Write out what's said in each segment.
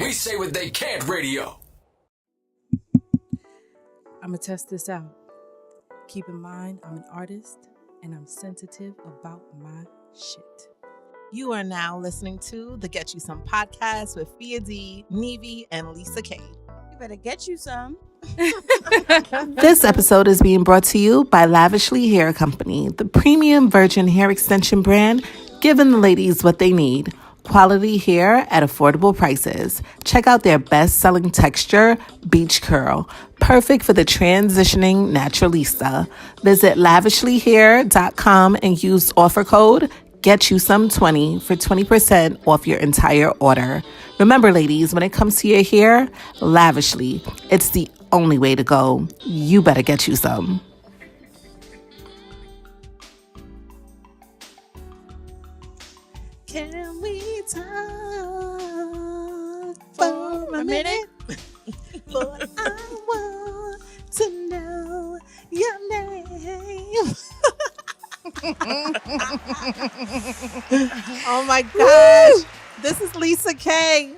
We say what they can't radio. I'm going to test this out. Keep in mind, I'm an artist and I'm sensitive about my shit. You are now listening to the Get You Some podcast with Phia D, Neivy, and Lisa K. You better get you some. This episode is being brought to you by Lavishly Hair Company, the premium virgin hair extension brand, giving the ladies what they need. Quality hair at affordable prices. Check out their best-selling texture, Beach Curl. Perfect for the transitioning naturalista. Visit lavishlyhair.com and use offer code GetYouSome20 for 20% off your entire order. Remember, ladies, when it comes to your hair, Lavishly, it's the only way to go. You better get you some. Can we talk for a minute? For I want to know your name. Oh my gosh. This is Lisa K.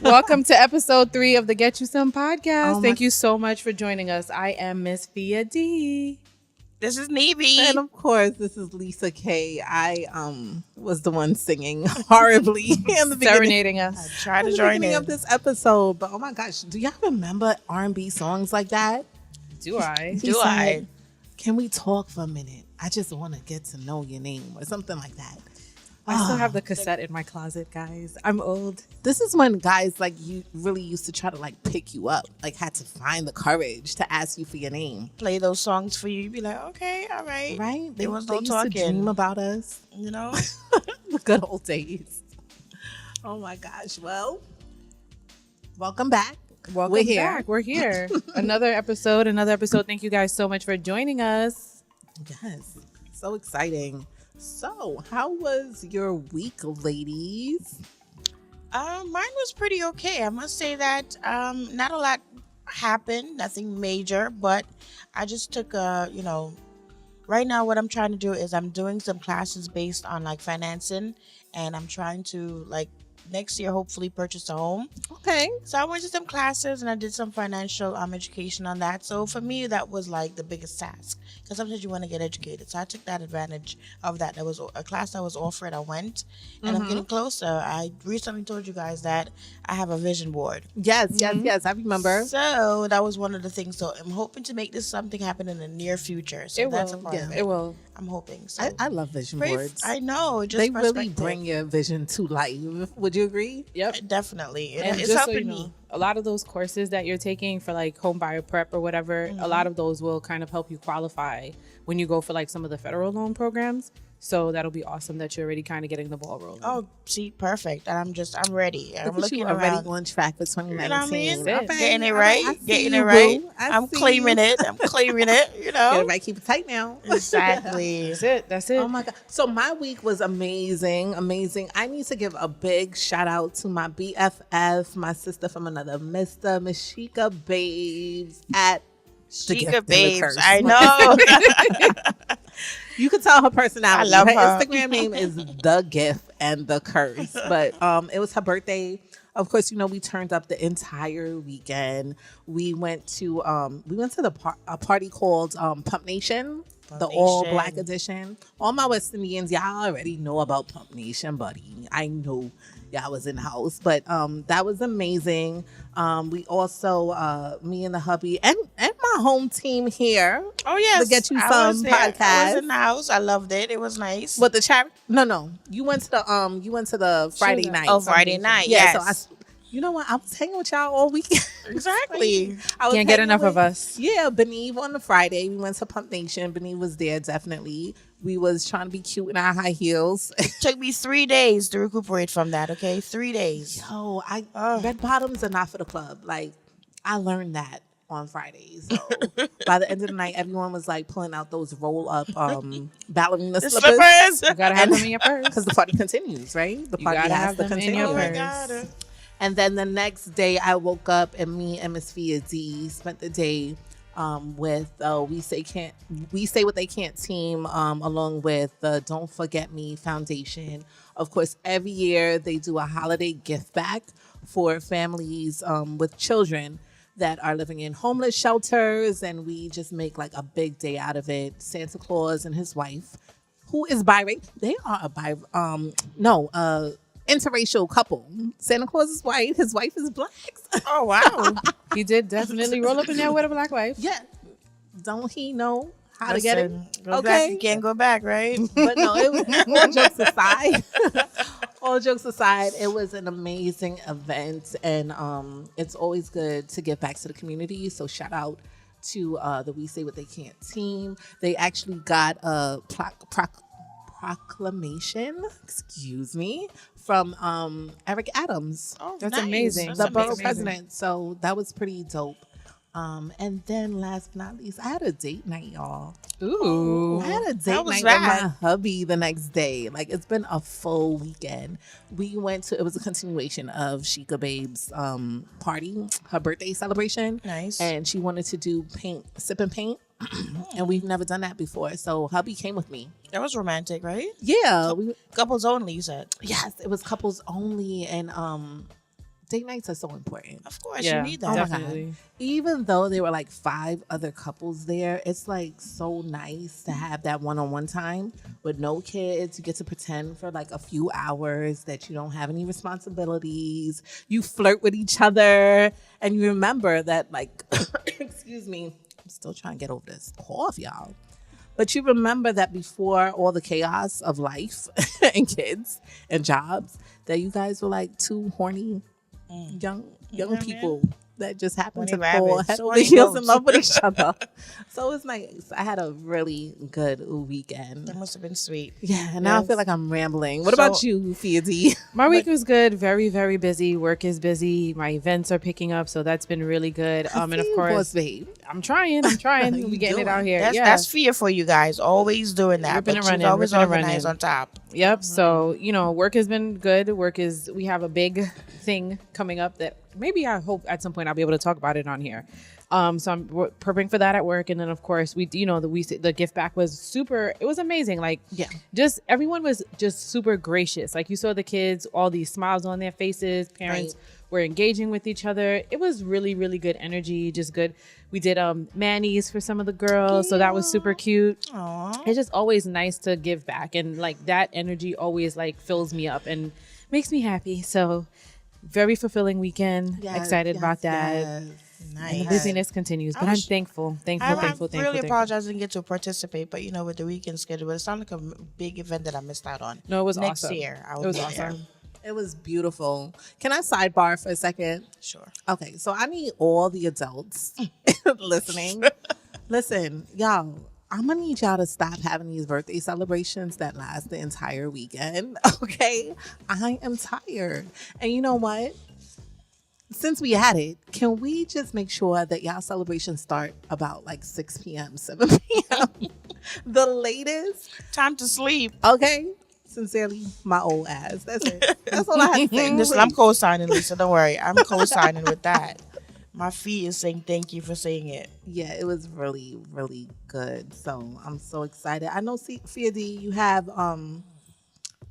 Welcome to episode 3 of the Get You Some podcast. Oh Thank you so much for joining us. I am Miss Phia D. This is Neivy. And of course, this is Lisa K. I was the one singing horribly in the beginning. Serenading us. Try to the join beginning in. of this episode. But oh my gosh, do y'all remember R&B songs like that? Do I? He said, can we talk for a minute? I just want to get to know your name or something like that. I still have the cassette in my closet, guys. I'm old. This is when guys like you really used to try to like pick you up, like had to find the courage to ask you for your name. Play those songs for you. You'd be like, okay, all right. Right? There was they no used talking. to dream about us. You know? The good old days. Oh my gosh. Well, welcome back. Welcome We're here. back. We're here. Another episode. Thank you guys so much for joining us. Yes. So exciting. So, how was your week, ladies? Mine was pretty okay. I must say that not a lot happened, nothing major, but I just took right now what I'm trying to do is I'm doing some classes based on like financing, and I'm trying to like next year hopefully purchase a home. Okay. So I went to some classes and I did some financial education on that. So for me, that was like the biggest task because sometimes you want to get educated. So I took that advantage of that. There was a class that was offered. I went and I'm getting closer. I recently told you guys that I have a vision board. Yes. I remember. So that was one of the things. So I'm hoping to make this something happen in the near future. So that's a part of it. It will. I'm hoping. So I love vision boards. I know. Just they really perspective. bring your vision to life. Would you agree? Yep. Definitely. And It's just so helping you know, me. a lot of those courses that you're taking for like home buyer prep or whatever, a lot of those will kind of help you qualify when you go for like some of the federal loan programs. So that'll be awesome that you're already kind of getting the ball rolling. Oh, see, perfect. And I'm ready. I'm Look at looking you around. already on track for 2019. You know what I mean? That's I'm it. getting it I right. see Getting you, it right. boo. I I'm see claiming you. it. I'm claiming it. You know? Everybody keep it tight now. Exactly. That's it. Oh my God. So my week was amazing. I need to give a big shout out to my BFF, my sister from another Mr. Mashika Babes at The Gift Chica and the babes. Curse. I know. You can tell her personality. I love her. Instagram name is The Gift and the Curse. But it was her birthday. Of course, you know, we turned up the entire weekend. We went to a party called Pump Nation. The all black edition. All my West Indians, y'all already know about Pump Nation, buddy. I know y'all was in the house, but that was amazing. We also, me and the hubby and my home team here. Oh yes. The Get You I Some was there. podcast. I was in the house. I loved it. It was nice. What the charity? No. You went to the Friday night. Oh, Friday night. Yeah. Yes. So you know what? I was hanging with y'all all weekend. Exactly. I was Can't get hanging enough of with- us. Yeah, Beneve on the Friday. We went to Pump Nation. Beneve was there, definitely. We was trying to be cute in our high heels. Took me 3 days to recuperate from that. Okay, 3 days. Yo, red bottoms are not for the club. Like, I learned that on Fridays. So by the end of the night, everyone was like pulling out those roll up ballerina The slippers. slippers. You gotta have them in your purse. Because the party continues, right? The You party gotta has have to them in continue. your Oh my purse. God. And then the next day, I woke up and me and Miss Phia D spent the day with We Say What They Can't team, along with the Don't Forget Me Foundation. Of course, every year they do a holiday gift back for families with children that are living in homeless shelters, and we just make like a big day out of it. Santa Claus and his wife, who is biracial. They are a interracial couple. Santa Claus is white, his wife is black. Oh wow. He did definitely roll up in there with a black wife. Yeah. Don't he know how to get it? Go back, you can't go back, right? But no, it was all jokes aside. All jokes aside, it was an amazing event, and it's always good to give back to the community. So shout out to the We Say What They Can't team. They actually got a proclamation, from Eric Adams, Oh, That's nice. amazing. That's the borough amazing. president. So that was pretty dope. And then last but not least, I had a date night, y'all. Ooh. I had a How date was night that? with my hubby the next day. Like, it's been a full weekend. We went to, it was a continuation of Sheikah Babe's party, her birthday celebration. Nice. And she wanted to do sip and paint. And we've never done that before. So hubby came with me. That was romantic, right? Yeah. Couples only, you said. Yes, it was couples only. And date nights are so important. Of course, Yeah, you need that. Oh my definitely. God. Even though there were like 5 other couples there, it's like so nice to have that one-on-one time with no kids. You get to pretend for like a few hours that you don't have any responsibilities. You flirt with each other, and you remember that, like, excuse me, I'm still trying to get over this cough, y'all. But you remember that before all the chaos of life and kids and jobs, that you guys were like 2 horny young people that just happened to 20 fall rabbits, head over 20 heels in goats. love with each other. So it's nice. I had a really good weekend. That must have been sweet. Yeah, and now I Yes. feel like I'm rambling. What So- about you, Phia D? My week was good. Very, very busy. Work is busy. My events are picking up, so that's been really good. And of course, Boss babe. I'm trying. You We getting it doing? out here. That's fear for you guys. Always doing that. Ripping But and she's running, always ripping and organized running. on top. Yep. So, work has been good. We have a big thing coming up that maybe I hope at some point I'll be able to talk about it on here. So I'm prepping for that at work. And then of course the gift back was super, it was amazing. Like, Yeah. just everyone was just super gracious. Like, you saw the kids, all these smiles on their faces, parents were engaging with each other. It was really, really good energy, just good. We did manis for some of the girls. So that was super cute. Aww. It's just always nice to give back, and like that energy always like fills me up and makes me happy. So very fulfilling weekend. Yes, Excited about that. yes. And the Nice. busyness continues, but I'm thankful. I Thankful. really apologize I didn't get to participate, but with the weekend schedule, it sounded like a big event that I missed out on. No, it was next awesome. year. I will It was be awesome. there. It was beautiful. Can I sidebar for a second? Sure. Okay, so I need all the adults listening. Listen, y'all, I'm gonna need y'all to stop having these birthday celebrations that last the entire weekend. Okay, I am tired. And you know what? Since we had it, can we just make sure that y'all celebrations start about like 6 p.m., 7 p.m. the latest? Time to sleep. Okay. Sincerely, my old ass. That's it. That's all I have to say. Listen, I'm co-signing, Lisa. Don't worry. I'm co-signing with that. My feet is saying thank you for saying it. Yeah, it was really, really good. So I'm so excited. I know, Phia D, you have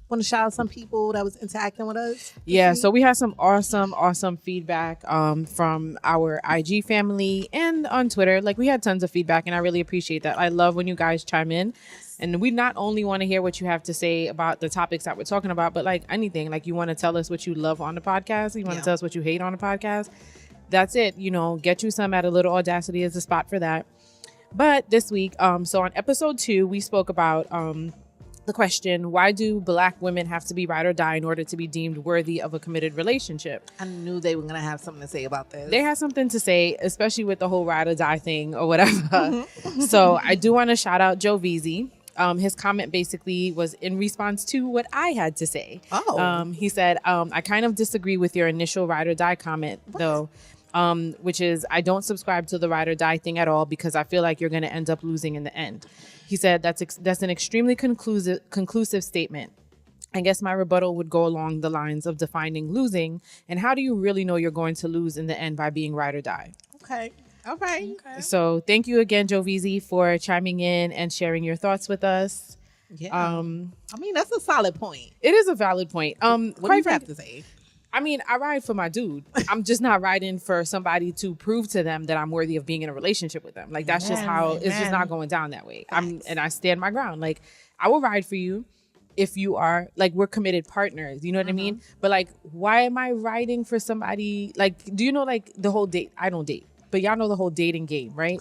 want to shout out some people that was interacting with us. Yeah, so we had some awesome feedback from our IG family and on Twitter. Like, we had tons of feedback, and I really appreciate that. I love when you guys chime in. And we not only want to hear what you have to say about the topics that we're talking about, but like anything. Like, you want to tell us what you love on the podcast. You want to tell us what you hate on the podcast. That's it. Get you some at ALittleAudacity is the spot for that. But this week, so on episode 2, we spoke about the question, why do Black women have to be ride or die in order to be deemed worthy of a committed relationship? I knew they were going to have something to say about this. They had something to say, especially with the whole ride or die thing or whatever. So I do want to shout out Joe Veazey. His comment basically was in response to what I had to say. He said, I kind of disagree with your initial ride or die comment, though, which is, I don't subscribe to the ride or die thing at all because I feel like you're going to end up losing in the end. He said that's an extremely conclusive statement. I guess my rebuttal would go along the lines of defining losing, and how do you really know you're going to lose in the end by being ride or die? Okay. All right. So thank you again, Joe Veazey, for chiming in and sharing your thoughts with us. Yeah. I mean, that's a solid point. It is a valid point. What do you have to say? I mean, I ride for my dude. I'm just not riding for somebody to prove to them that I'm worthy of being in a relationship with them. Like that's just how it's just not going down that way. And I stand my ground. Like I will ride for you if you are like we're committed partners. You know what I mean? But like, why am I riding for somebody? Like, do you know like the whole date? I don't date, but y'all know the whole dating game, right?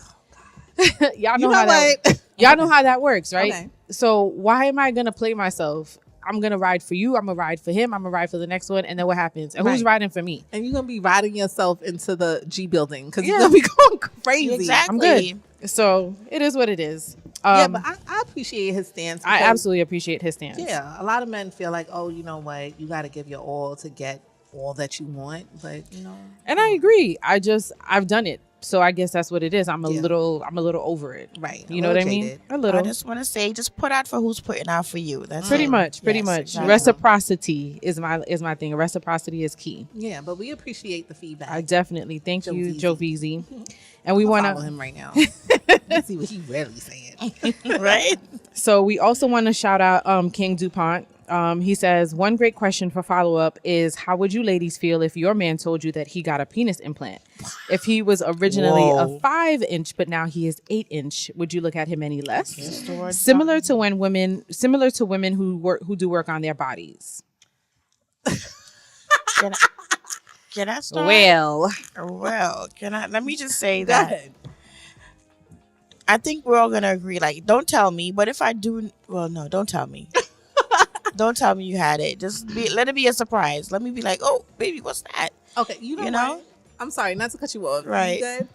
y'all know how that works, right? Okay. So why am I gonna play myself? I'm gonna ride for you. I'm gonna ride for him. I'm gonna ride for the next one, and then what happens? And who's riding for me? And you're gonna be riding yourself into the G building because you're gonna be going crazy. Exactly. I'm good. So it is what it is. Yeah, but I appreciate his stance. I absolutely appreciate his stance. Yeah, a lot of men feel like, oh, you know what, you got to give your all to get all that you want, but you know. And I agree. I've done it. So I guess that's what it is. I'm a little over it. Right. You know what I mean? A little. I just want to say, just put out for who's putting out for you. That's pretty it. much. Exactly. Reciprocity is my thing. Reciprocity is key. Yeah, but we appreciate the feedback. I definitely thank Joe you, Veezy. Joe Veezy. And we want to follow him right now. Let's see what he really saying. Right? So we also want to shout out King DuPont. He says, one great question for follow-up is, how would you ladies feel if your man told you that he got a penis implant? If he was originally a 5-inch, but now he is 8-inch, would you look at him any less? Similar to women who do work on their bodies. Can I start? Well, let me just say that I think we're all gonna agree. Like, don't tell me, but if I do, well, no, don't tell me. Don't tell me you had it. Let it be a surprise. Let me be like, oh, baby, what's that? Okay, you know what? I'm sorry, not to cut you off. Right. You good?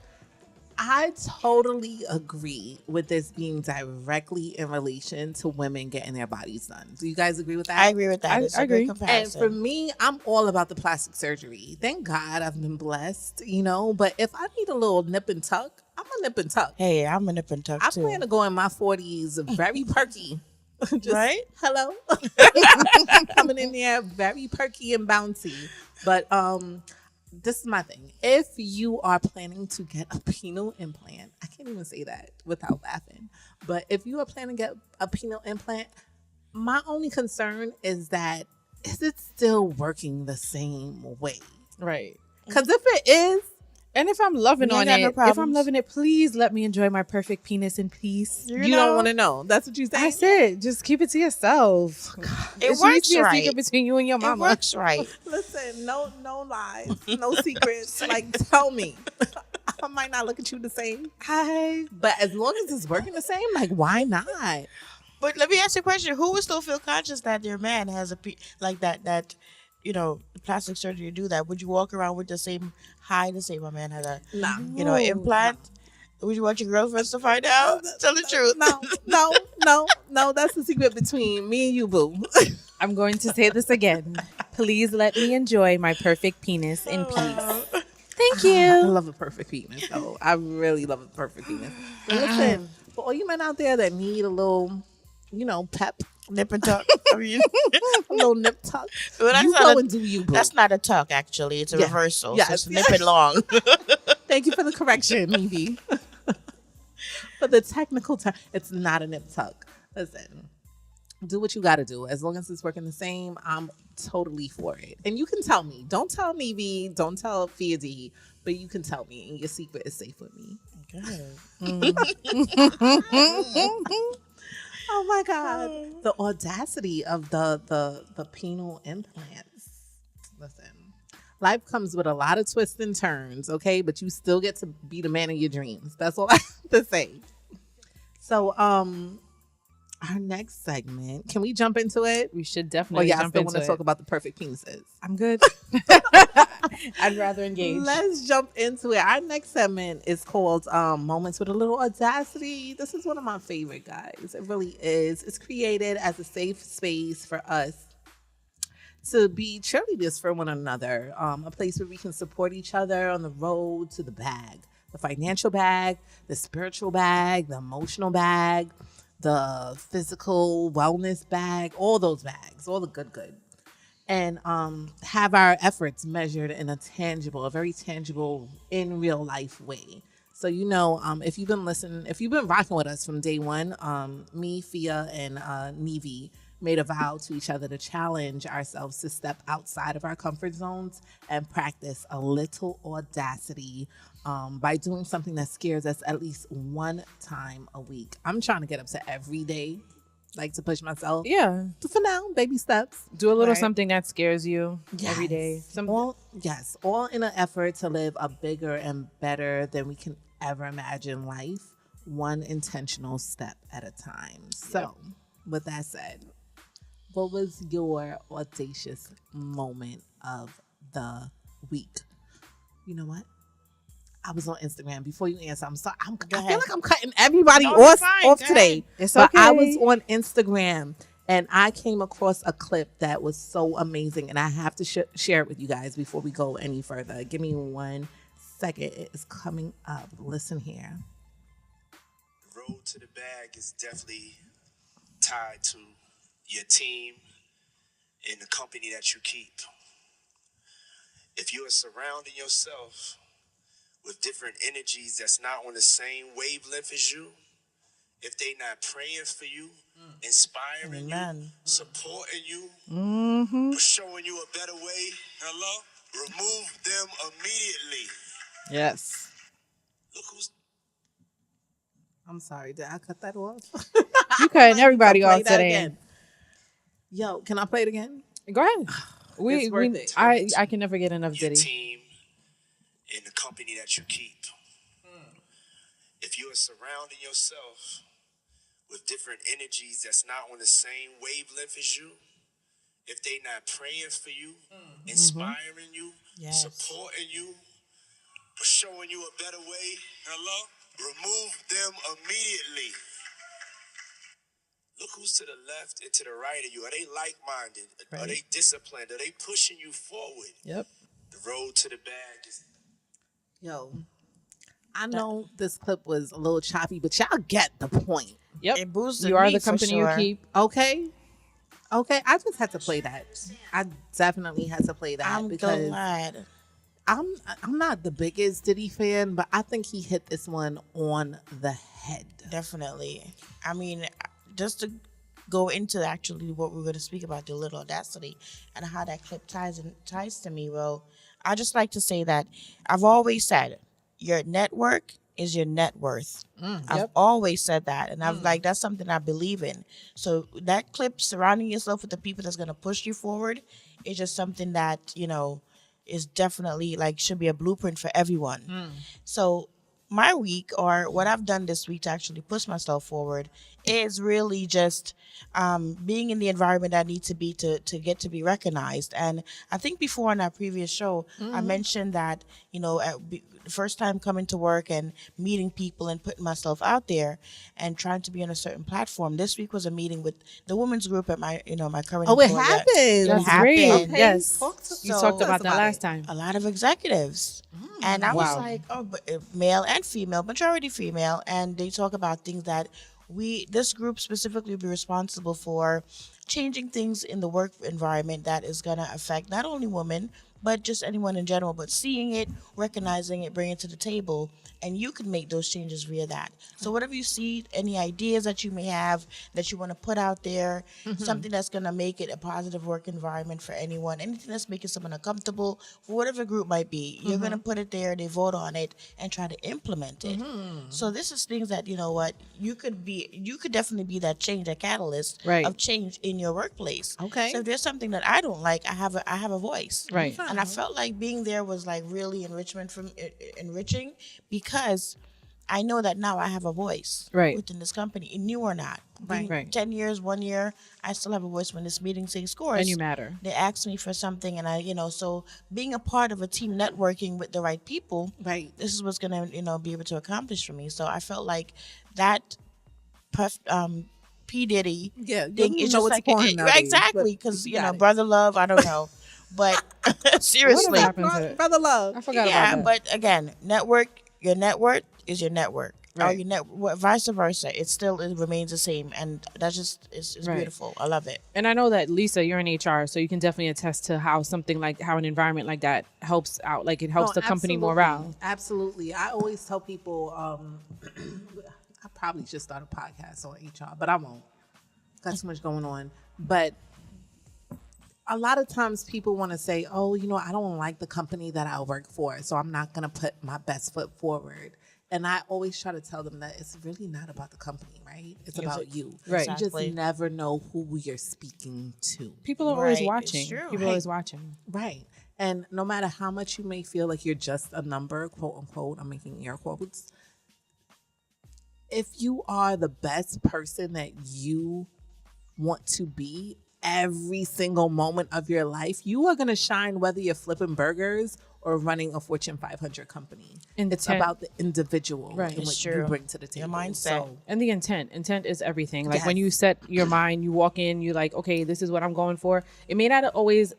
I totally agree with this being directly in relation to women getting their bodies done. Do you guys agree with that? I agree with that. It's I a good agree. comparison. And for me, I'm all about the plastic surgery. Thank God I've been blessed, you know. But if I need a little nip and tuck, I'm a nip and tuck. Hey, I'm a nip and tuck I too. plan to go in my 40s very perky. Just, right? Hello. Coming in there very perky and bouncy. But this is my thing. If you are planning to get a penile implant, I can't even say that without laughing. But if you are planning to get a penile implant, my only concern is that is it still working the same way? right. Because if it is, And if I'm loving You ain't on got no it, if problems. I'm loving it, please let me enjoy my perfect penis in peace. you don't want to know. That's what you say. I said, just keep it to yourself. It needs works to be a right. secret between you and your It mama. works right. Listen, no lies, no secrets. Like, tell me. I might not look at you the same. But as long as it's working the same, like, why not? But let me ask you a question: who would still feel conscious that their man has like that? You know, plastic surgery to do that. Would you walk around with the same high to say my man has a Nah. implant? Would you want your girlfriends to find out? Tell the truth. No. That's the secret between me and you, boo. I'm going to say this again. Please let me enjoy my perfect penis in peace. Thank I you. love a perfect penis, though. I really love a perfect penis. But listen, for all you men out there that need a little, pep, Nip and tuck. I mean, a little nip tuck, well, that's you not go a- and do you, boo. that's not a tuck, actually. It's a reversal. Yes. So it's nip and long. Thank you for the correction, Neivy. For the technical term, it's not a nip tuck. Listen, do what you got to do. As long as it's working the same, I'm totally for it. And you can tell me. Don't tell Neivy. Don't tell Phia D. But you can tell me, and your secret is safe with me. Oh my God. The audacity of the penile implants. Listen, life comes with a lot of twists and turns, okay? But you still get to be the man of your dreams. That's all I have to say. So, our next segment, can we jump into it? We should Or definitely y'all jump still into want to it. talk about the perfect penises? I'm good. I'd rather engage. Let's jump into it. Our next segment is called Moments with a Little Audacity. This is one of my favorite, guys. It really is. It's created as a safe space for us to be cheerleaders for one another. A place where we can support each other on the road to the bag. The financial bag, the spiritual bag, the emotional bag, the physical wellness bag, all those bags, all the good. And have our efforts measured in a very tangible, in real life way. So, if you've been rocking with us from day one, me, Phia, and Neivy, made a vow to each other to challenge ourselves to step outside of our comfort zones and practice a little audacity by doing something that scares us at least one time a week. I'm trying to get up to every day, like to push myself. Yeah. For now, baby steps. Do a little Right. something that scares you every day. All in an effort to live a bigger and better than we can ever imagine life, one intentional step at a time. So, with that said, what was your audacious moment of the week? You know what? I was on Instagram. Before you answer, I'm sorry. I feel like I'm cutting everybody off today. It's but okay. I was on Instagram and I came across a clip that was so amazing, and I have to share it with you guys before we go any further. Give me 1 second. It is coming up. Listen here. The road to the bag is definitely tied to your team and the company that you keep. If you are surrounding yourself with different energies that's not on the same wavelength as you, if they not praying for you, inspiring you, supporting you, or showing you a better way, remove them immediately. Yes. Look who's... I'm sorry. Did I cut that off? You cutting everybody Play off that today. again. Yo, can I play it again? Go ahead. It's worth it. I can never get enough your Diddy. team and the company that you keep. If you are surrounding yourself with different energies that's not on the same wavelength as you, if they not praying for you, inspiring you, supporting you, or showing you a better way, remove them immediately. Look who's to the left and to the right of you. Are they like-minded? Right. Are they disciplined? Are they pushing you forward? Yep. The road to the bag is... Yo, I know this clip was a little choppy, but y'all get the point. Yep. It boosted You are me the for company sure. you keep. Okay. I just had to play that. I definitely had to play that I'm because glad. I'm not the biggest Diddy fan, but I think he hit this one on the head. Definitely. I mean, just to go into actually what we're going to speak about, the little audacity and how that clip ties to me, well, I just like to say that I've always said your network is your net worth. I've always said that, and I've like that's something I believe in. So that clip, surrounding yourself with the people that's going to push you forward, is just something that is definitely like should be a blueprint for everyone. So my week, or what I've done this week to actually push myself forward, is really just being in the environment I need to be to get to be recognized. And I think before on our previous show, I mentioned that, the first time coming to work and meeting people and putting myself out there and trying to be on a certain platform. This week was a meeting with the women's group at my, my current Oh, it employer. happened. That's great. Okay. Yes. You So- talked Tell about us that about last it. time. A lot of executives. And I was Wow. like, male and female, majority female. And they talk about things that this group specifically will be responsible for changing things in the work environment that is going to affect not only women, but just anyone in general, but seeing it, recognizing it, bringing it to the table, and you can make those changes via that. So whatever you see, any ideas that you may have that you want to put out there, something that's going to make it a positive work environment for anyone, anything that's making someone uncomfortable, for whatever group might be, you're going to put it there, they vote on it, and try to implement it. So this is things that, you could definitely be that change, that catalyst Right. of change in your workplace. Okay. So if there's something that I don't like, I have a voice. Right. And I felt like being there was like really enriching because I know that now I have a voice Right. within this company, new or not. Right. Right. 10 years, 1 year, I still have a voice when this meeting takes course. And you matter. They ask me for something, and so being a part of a team, networking with the right people, Right. this is what's gonna be able to accomplish for me. So I felt like that P Diddy Yeah, thing you is know just what's like going nowadays, exactly but because you got it. brother love, I don't know, but seriously, What happened to it? Brother Love. I forgot yeah, about that. but again, your network is your network. Or Right. vice versa. It remains the same, and that's just it's Right. beautiful. I love it. And I know that, Lisa, you're in HR, so you can definitely attest to how an environment like that helps out. Like it helps No, the company absolutely. morale. Absolutely. I always tell people, I probably should start a podcast on HR, but I won't. Got too much going on. But a lot of times people want to say, oh, I don't like the company that I work for, so I'm not going to put my best foot forward. And I always try to tell them that it's really not about the company, right? It's about you. Right. You just never know who you're speaking to. People are always Right, watching. it's true. People are always watching. Right. And no matter how much you may feel like you're just a number, quote unquote, I'm making air quotes. If you are the best person that you want to be every single moment of your life, you are going to shine whether you're flipping burgers or running a Fortune 500 company. It's about the individual Right. and It's what you bring to the table. Your mindset. So, And the intent is everything. Like Yes. when you set your mind, you walk in, you're like, okay, this is what I'm going for. You may not always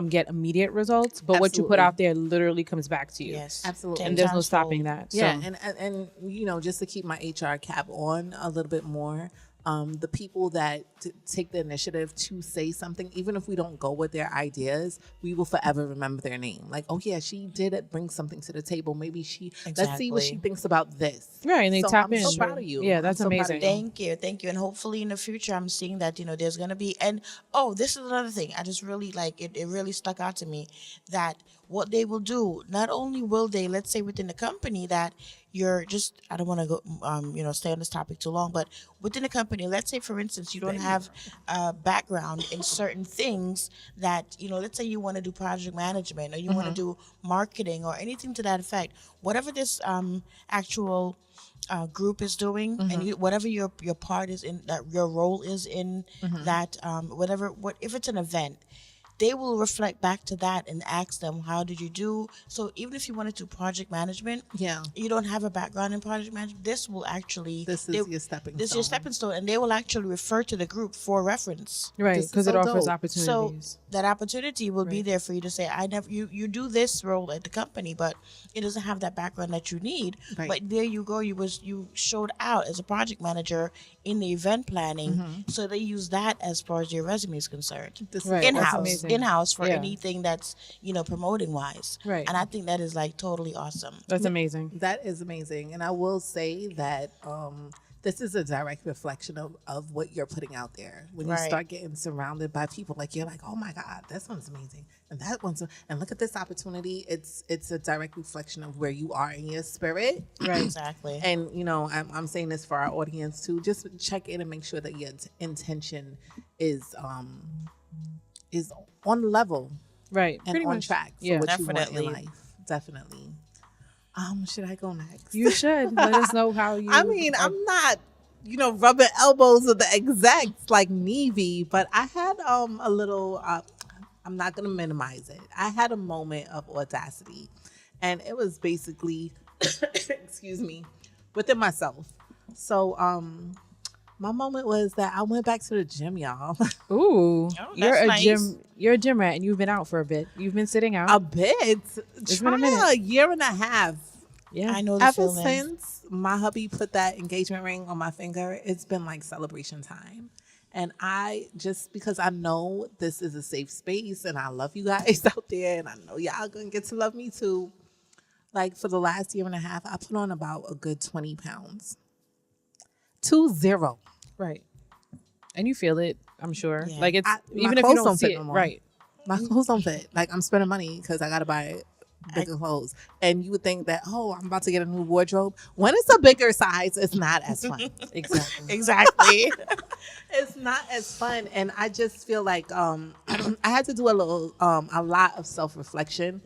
get immediate results, but what you put Absolutely. out there literally comes back to you. Yes. Absolutely. And there's no Tenfold. stopping that. yeah, So, and just to keep my HR cap on a little bit more, the people that take the initiative to say something, even if we don't go with their ideas, we will forever remember their name. Like, oh yeah, she did it, bring something to the table. Maybe let's see what she Exactly. thinks about this. right. And they So tap I'm in. so proud of you. Yeah, I'm that's so proud of amazing. you. Thank you. And hopefully in the future, I'm seeing that, there's going to be, and this is another thing. I just really like it. It really stuck out to me that what they will do, not only will they, let's say within the company that I don't want to go, stay on this topic too long, but within the company, let's say for instance, you don't have a background in certain things that, let's say you want to do project management or you want to do marketing or anything to that effect, whatever this actual group is doing, and whatever your part is in that, your role is in that, if it's an event, they will reflect back to that and ask them, how did you do? So even if you want to do project management, you don't have a background in project management, this is your stepping stone, and they will actually refer to the group for reference. Right. This is Because it so offers dope. opportunities. So that opportunity will be there for you to say, you do this role at the company, but it doesn't have that background that you need. Right. But there you go, you showed out as a project manager in the event planning, so they use that as far as your resume is concerned. This is Right. That's In-house, amazing. in-house for Yeah. anything that's promoting wise. Right. And I think that is like totally awesome. That's amazing. That is amazing. And I will say that this is a direct reflection of what you're putting out there. When you Right. start getting surrounded by people, like you're like, oh my God, that one's amazing. And that one's, and look at this opportunity. It's a direct reflection of where you are in your spirit. Right. Exactly. And, I'm saying this for our audience too. Just check in and make sure that your intention is on the level Right. and Pretty on much. track for Yeah. what you want Definitely. in life. Definitely. Should I go next? You should let us know how you. I mean, I'm not, rubbing elbows with the execs like Neivy, but I had a little. I'm not gonna minimize it. I had a moment of audacity, and it was basically, excuse me, within myself. So my moment was that I went back to the gym, y'all. Ooh, you're that's a nice. You're a gym rat, and you've been out for a bit. You've been sitting out. A bit. It's Try been a minute. a year and a half. Yeah, I know the Ever feeling. since my hubby put that engagement ring on my finger, it's been like celebration time. And because I know this is a safe space and I love you guys out there and I know y'all gonna get to love me too. Like for the last year and a half, I put on about a good 20 pounds. 20. right. And you feel it, I'm sure. Yeah. Like it's My even if you clothes don't don't see fit it, no more. right? My clothes don't fit. Like I'm spending money because I gotta buy bigger clothes. And you would think that, I'm about to get a new wardrobe. When it's a bigger size, it's not as fun. Exactly. Exactly. It's not as fun. And I just feel like I had to do a lot of self-reflection.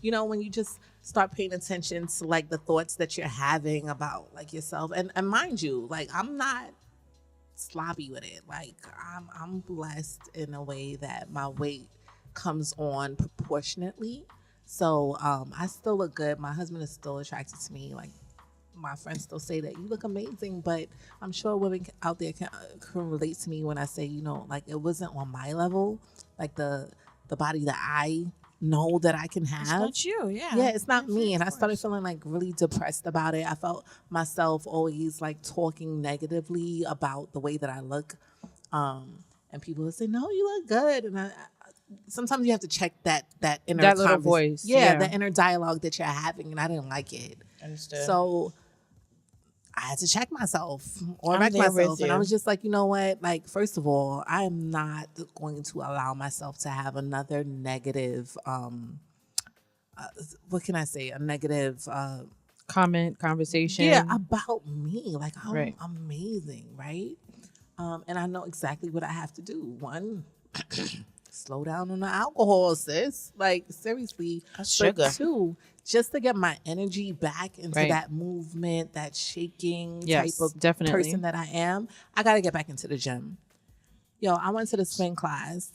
When you just start paying attention to like the thoughts that you're having about like yourself. And mind you, like I'm not sloppy with it. Like I'm blessed in a way that my weight comes on proportionately. So I still look good. My husband is still attracted to me. Like my friends still say that you look amazing, but I'm sure women out there can relate to me when I say, like it wasn't on my level, like the body that I know that I can have. It's not you, yeah. Yeah, it's not me. Of And I started course. feeling like really depressed about it. I felt myself always like talking negatively about the way that I look. And people would say, no, you look good. And sometimes you have to check that inner That little voice. Yeah, Yeah. the inner dialogue that you're having. And I didn't like it. Understood. So I had to check myself or I'm wreck there with myself. And I you. was just like, you know what? Like, first of all, I am not going to allow myself to have another negative, what can I say? A negative, Conversation. yeah, about me. Like, I'm Right. amazing, right? And I know exactly what I have to do. One, slow down on the alcohol, sis. Like, seriously. That's But sugar. two, just to get my energy back into Right. that movement, that shaking Yes, type of definitely. person that I am, I got to get back into the gym. Yo, I went to the spin class.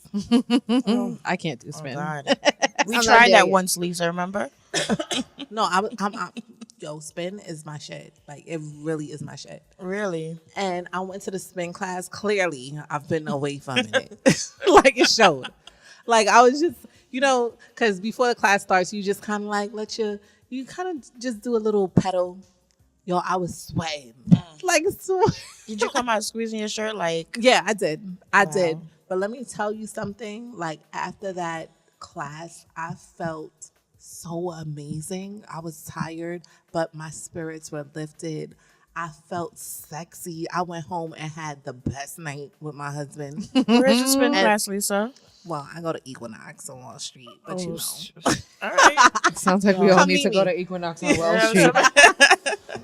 I can't do Oh spin. God. We I'm not tried there that yet. once, Lisa. Remember? No, yo, spin is my shit. Like, it really is my shit. Really? And I went to the spin class. Clearly, I've been away from it. Like, it showed. Like, I was just, because before the class starts, you just kind of like you kind of just do a little pedal. Yo, I was sweating. Like, Did you come out squeezing your shirt like? yeah, I did. I Wow. did. But let me tell you something. Like, after that class, I felt so amazing. I was tired, but my spirits were lifted. I felt sexy. I went home and had the best night with my husband. Where's the spin And- class, Lisa? Well, I go to Equinox on Wall Street, but Oh, you know. All right. Sounds like we all Come need to meet go me. to Equinox on Wall Yeah, Street.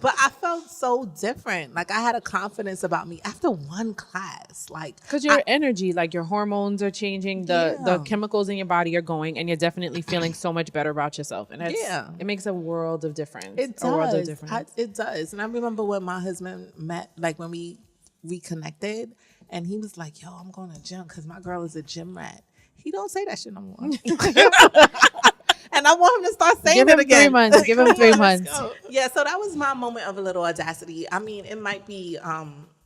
But I felt so different. Like, I had a confidence about me after one class. Like, Because your energy, like your hormones are changing, the Yeah. chemicals in your body are going, and you're definitely feeling so much better about yourself. And Yeah. it makes a world of difference. it A world of does. difference. It does. And I remember when my husband met, like when we reconnected, and he was like, yo, I'm going to gym because my girl is a gym rat. He don't say that shit no more. And I want him to start saying Give it him again. 3 months. Give him 3 months. Yeah, so that was my moment of a little audacity. I mean, it might be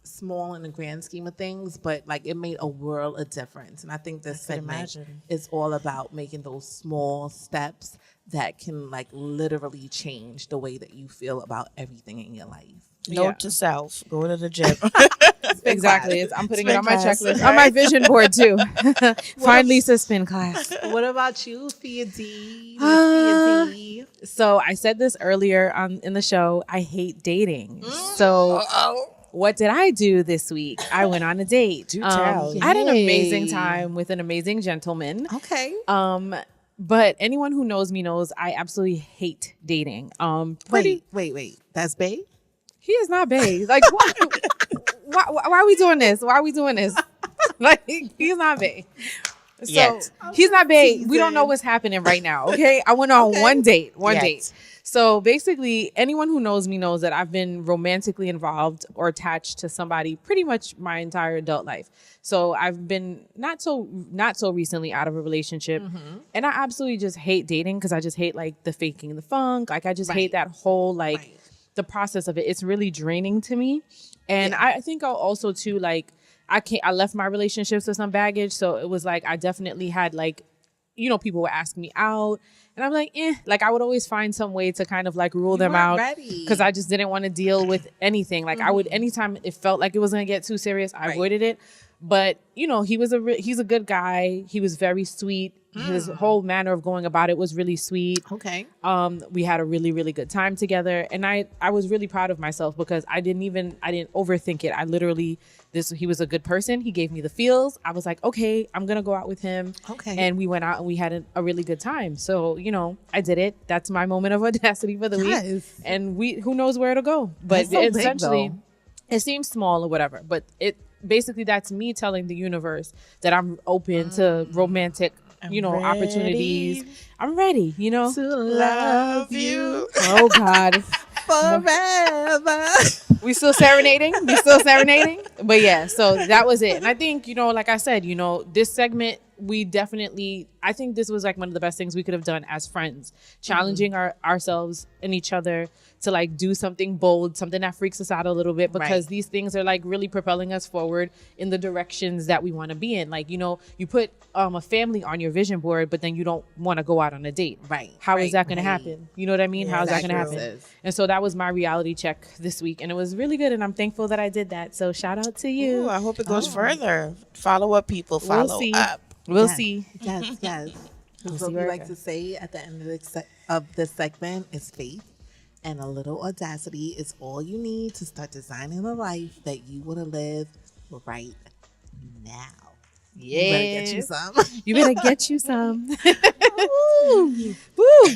small in the grand scheme of things, but like it made a world of difference. And I think this segment imagine. is all about making those small steps that can like literally change the way that you feel about everything in your life. Yeah. Note to self: go to the gym. Exactly. I'm putting it Spin on my class, checklist, right? on my vision board too. Find Lisa's spin class. What about you, Phia D? Phia D? So I said this earlier in the show. I hate dating. So what did I do this week? I went on a date. Do tell. I had an amazing Yay. time with an amazing gentleman. Okay. But anyone who knows me knows I absolutely hate dating. Wait. That's bae? He is not bae. Like why are we doing this? Why are we doing this? Like he's not bae. So Yet. he's not bae. We don't know what's happening right now. Okay. I went on one date. Yet. Date. So basically, anyone who knows me knows that I've been romantically involved or attached to somebody pretty much my entire adult life. So I've been not so recently out of a relationship, and I absolutely just hate dating because I just hate like the faking the funk. Like I just hate that whole like the process of it. It's really draining to me, and I think I'll also too like I left my relationships with some baggage, so it was like I definitely had like people would ask me out. And I'm like, like I would always find some way to kind of like rule them weren't out ready. because I just didn't want to deal with anything. Like I would, anytime it felt like it was going to get too serious, I avoided it. But he's a good guy. He was very sweet. His whole manner of going about it was really sweet. Okay. We had a really, really good time together. And I was really proud of myself because I didn't overthink it. I literally, he was a good person. He gave me the feels. I was like, okay, I'm going to go out with him. Okay. And we went out and we had a really good time. So, I did it. That's my moment of audacity for the Yes. week. And who knows where it'll go. But That's so big, essentially, though. it seems small or whatever. But basically that's me telling the universe that I'm open to romantic opportunities. I'm ready, To love you Oh God. forever. We still serenading? But yeah, so that was it. And I think, like I said, this segment, I think this was like one of the best things we could have done as friends, challenging ourselves and each other to like do something bold, something that freaks us out a little bit, because these things are like really propelling us forward in the directions that we want to be in. Like, you put a family on your vision board, but then you don't want to go out on a date. Right. How is that going to happen? You know what I mean? How is that going to that's happen? true. And so that was my reality check this week. And it was really good. And I'm thankful that I did that. So shout out to you. Ooh, I hope it goes further. Follow up, people. Follow see. up. We'll Yes. see. Yes. What see we where it like to goes. say at the end of this segment is faith. And a little audacity is all you need to start designing the life that you want to live right now. Yeah. You better get you some. You better get you some. Woo.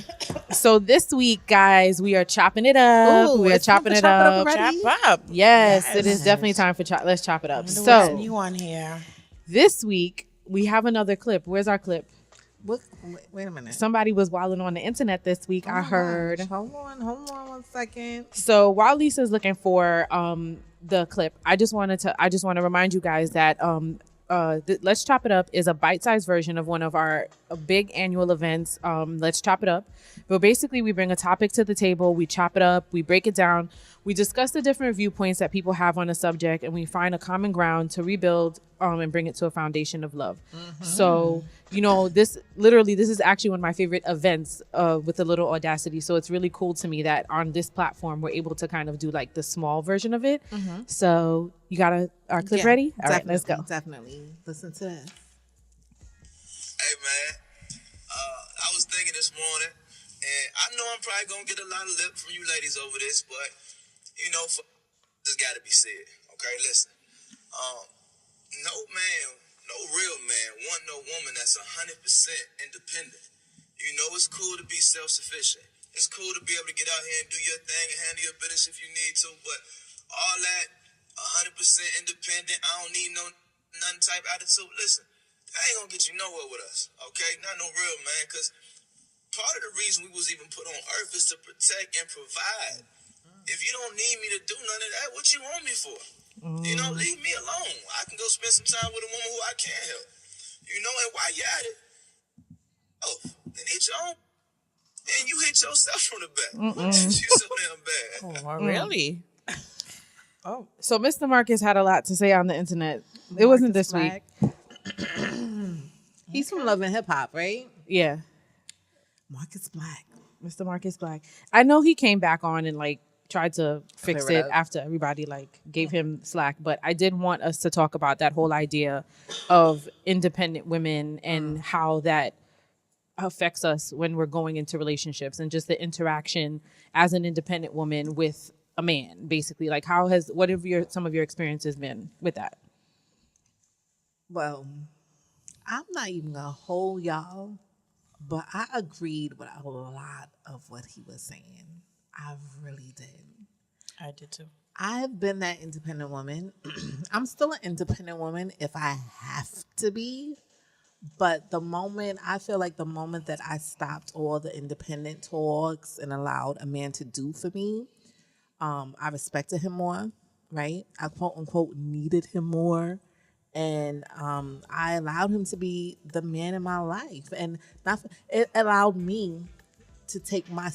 So this week, guys, we are chopping it up. Ooh, We are it's time chopping to it chop it up up. already? Chop up. Yes, it is definitely time for let's chop it up. What's So new on here? this week we have another clip. Where's our clip? Wait a minute. Somebody was wilding on the internet this week. I heard. Gosh. Hold on 1 second. So while Lisa's looking for the clip, I just want to remind you guys that Let's Chop It Up is a bite-sized version of one of our big annual events. Let's Chop It Up. But basically, we bring a topic to the table, we chop it up, we break it down, we discuss the different viewpoints that people have on a subject, and we find a common ground to rebuild and bring it to a foundation of love. So, this is actually one of my favorite events with a little Audacity. So it's really cool to me that on this platform, we're able to kind of do like the small version of it. So you got our clip ready? All right, let's go. Definitely. Listen to this. Hey man, I was thinking this morning, and I know I'm probably gonna get a lot of lip from you ladies over this, but this got to be said. Okay, listen. No man, no real man, want no woman that's 100% independent. It's cool to be self-sufficient. It's cool to be able to get out here and do your thing and handle your business if you need to, but all that 100% independent, I don't need none type attitude. Listen, that ain't gonna get you nowhere with us, okay? Not no real man, because part of the reason we was even put on earth is to protect and provide. If you don't need me to do none of that, what you want me for? Leave me alone. I can go spend some time with a woman who I can't help. And while you're at it, and eat your own, and you hit yourself from the back. You so damn bad. Oh, really? So Mr. Marcus had a lot to say on the internet. It wasn't this week. He's from Love and Hip Hop, right? Yeah. Marcus Black. Mr. Marcus Black. I know he came back on and tried to fix Clear it it up. after everybody gave him slack, but I did want us to talk about that whole idea of independent women and how that affects us when we're going into relationships and just the interaction as an independent woman with a man, basically. What have some of your experiences been with that? Well, I'm not even gonna hold y'all, but I agreed with a lot of what he was saying. I really did. I did too. I've been that independent woman. I'm still an independent woman if I have to be. But I feel like the moment that I stopped all the independent talks and allowed a man to do for me, I respected him more, right? I quote unquote needed him more. And I allowed him to be the man in my life. And it allowed me to take my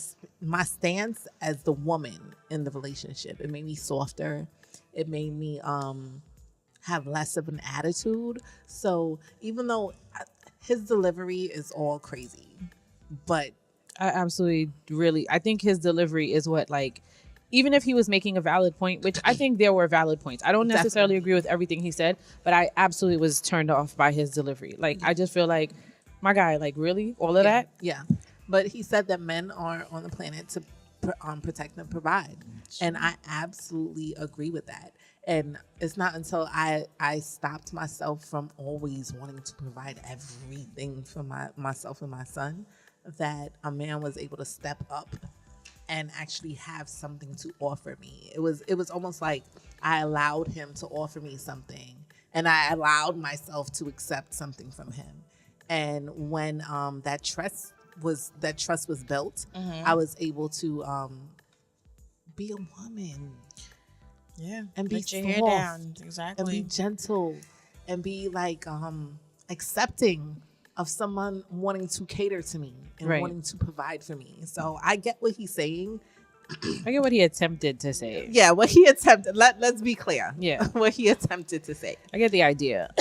stance as the woman in the relationship. It made me softer. It made me have less of an attitude. So even though his delivery is all crazy, but I think his delivery is what even if he was making a valid point, which I think there were valid points. I don't necessarily agree with everything he said, but I absolutely was turned off by his delivery. I just feel like, my guy, really? All of that? Yeah. But he said that men are on the planet to protect and provide. And I absolutely agree with that. And it's not until I stopped myself from always wanting to provide everything for myself and my son that a man was able to step up and actually have something to offer me. It was almost like I allowed him to offer me something, and I allowed myself to accept something from him. And when that trust was built, I was able to be a woman. Yeah. And be Let your soft, hair down. Exactly. and be gentle, and be accepting of someone wanting to cater to me and Right. wanting to provide for me. So I get what he's saying. I get what he attempted to say. Yeah, what he attempted. Let's be clear. Yeah. What he attempted to say. I get the idea.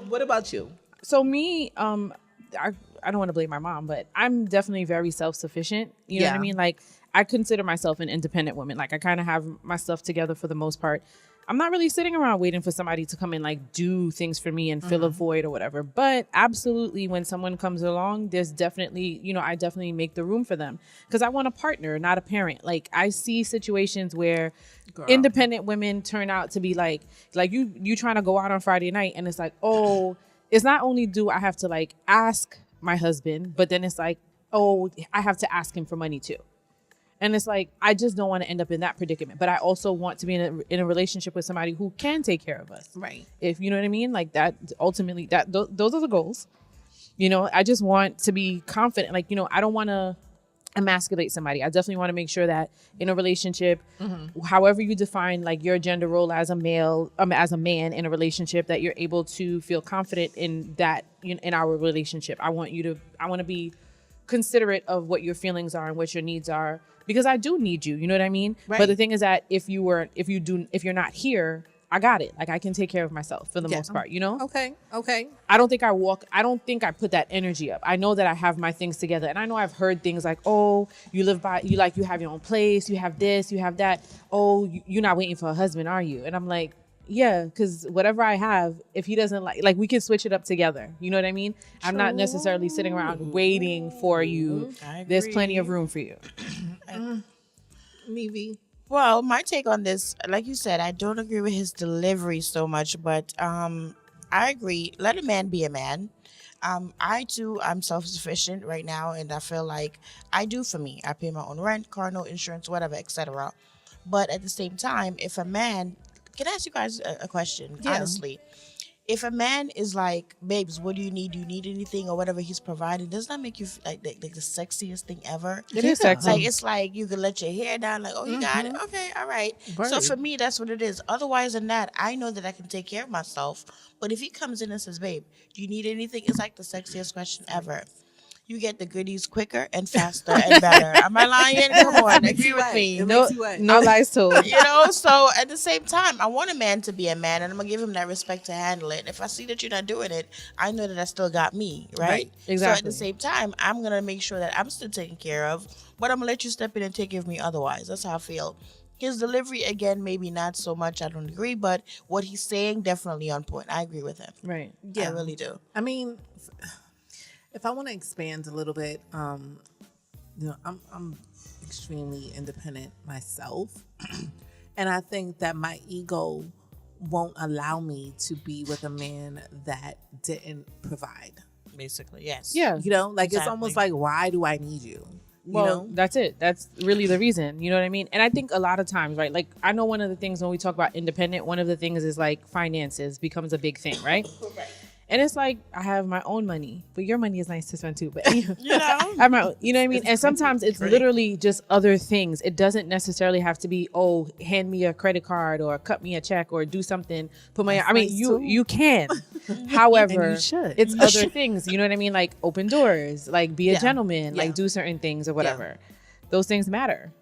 What about you? So me, I don't want to blame my mom, but I'm definitely very self-sufficient. You know what I Yeah. mean? I consider myself an independent woman. I kind of have my stuff together for the most part. I'm not really sitting around waiting for somebody to come and like do things for me and fill a void or whatever. But absolutely, when someone comes along, there's definitely, I definitely make the room for them because I want a partner, not a parent. Like I see situations where independent women turn out to be like you trying to go out on Friday night and it's like, oh, it's not only do I have to like ask my husband, but then it's like, oh, I have to ask him for money too. And it's like, I just don't want to end up in that predicament. But I also want to be in a relationship with somebody who can take care of us. Right. If you know what I mean? Like that, ultimately, those are the goals. I just want to be confident. Like, I don't want to emasculate somebody. I definitely want to make sure that in a relationship, however you define like your gender role as a male, as a man in a relationship, that you're able to feel confident in that, in our relationship. I want to be considerate of what your feelings are and what your needs are. Because I do need you, you know what I mean? Right. But the thing is that if you're not here, I got it. Like I can take care of myself for the most part, Okay. I don't think I put that energy up. I know that I have my things together. And I know I've heard things like, oh, you have your own place, you have this, you have that. Oh, you're not waiting for a husband, are you? And I'm like, yeah, because whatever I have, if he doesn't like we can switch it up together. You know what I mean? True. I'm not necessarily sitting around waiting for you. There's plenty of room for you. Neivy. Well, my take on this, like you said, I don't agree with his delivery so much, but I agree. Let a man be a man. I'm self-sufficient right now, and I feel like I do for me. I pay my own rent, car note, insurance, whatever, etc. But at the same time, if a man, can I ask you guys a question? Yeah. Honestly, if a man is like, babes, what do you need? Do you need anything or whatever he's providing? Does that make you feel like the sexiest thing ever? It is sexy. Like it's like you can let your hair down, like, oh, you got it? Okay, all right. So for me, that's what it is. Otherwise than that, I know that I can take care of myself. But if he comes in and says, babe, do you need anything? It's like the sexiest question ever. You get the goodies quicker and faster and better. Am I lying? Come on, agree with me. No lies told. So at the same time, I want a man to be a man, and I'm going to give him that respect to handle it. If I see that you're not doing it, I know that I still got me, right? Exactly. So at the same time, I'm going to make sure that I'm still taken care of, but I'm going to let you step in and take care of me otherwise. That's how I feel. His delivery, again, maybe not so much. I don't agree, but what he's saying, definitely on point. I agree with him. Right. Yeah. I really do. I mean, if I want to expand a little bit, I'm extremely independent myself. And I think that my ego won't allow me to be with a man that didn't provide. Basically, yes. Yeah. Exactly. It's almost like, why do I need you? Well, that's it. That's really the reason. You know what I mean? And I think a lot of times, right? Like, I know one of the things when we talk about independent, one of the things is like finances becomes a big thing, right? Right. And it's like, I have my own money, but your money is nice to spend too. But I have my own, you know what I mean? And sometimes it's literally just other things. It doesn't necessarily have to be, oh, hand me a credit card or cut me a check or do something. You can. However, it's other things. You know what I mean? Like open doors, like be a gentleman, like do certain things or whatever. Yeah. Those things matter.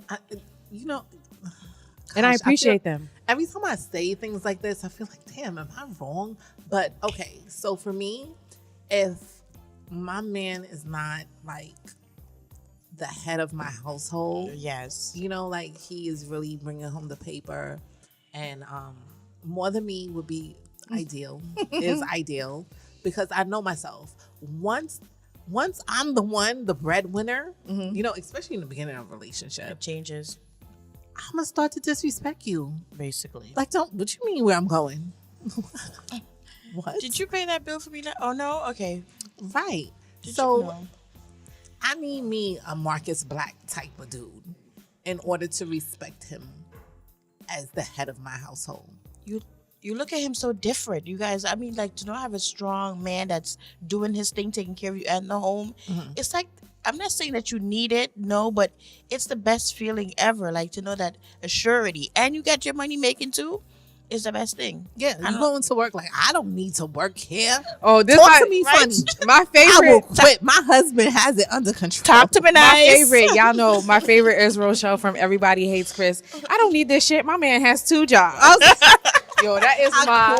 And I appreciate them. Every time I say things like this, I feel like, damn, am I wrong? But okay, so for me, if my man is not like the head of my household, yes, like he is really bringing home the paper, and more than me would be ideal, is ideal, because I know myself. Once I'm the breadwinner, especially in the beginning of a relationship, it changes. I'm gonna start to disrespect you, basically. Like, what you mean where I'm going? What? Did you pay that bill for me? Oh no, okay, right. I need me a Marcus Black type of dude in order to respect him as the head of my household. You look at him so different, you guys. I mean, like, to not have a strong man that's doing his thing, taking care of you at the home. It's like, I'm not saying that you need it, no, but it's the best feeling ever. Like, to know that a surety, and you got your money making too, is the best thing. Yeah, I'm going to work like, I don't need to work here. Oh, this talk to me funny. My favorite. I will quit. My husband has it under control. Talk to me nice. My favorite, y'all know, my favorite is Rochelle from Everybody Hates Chris. I don't need this shit. My man has 2 jobs. Yo, that is my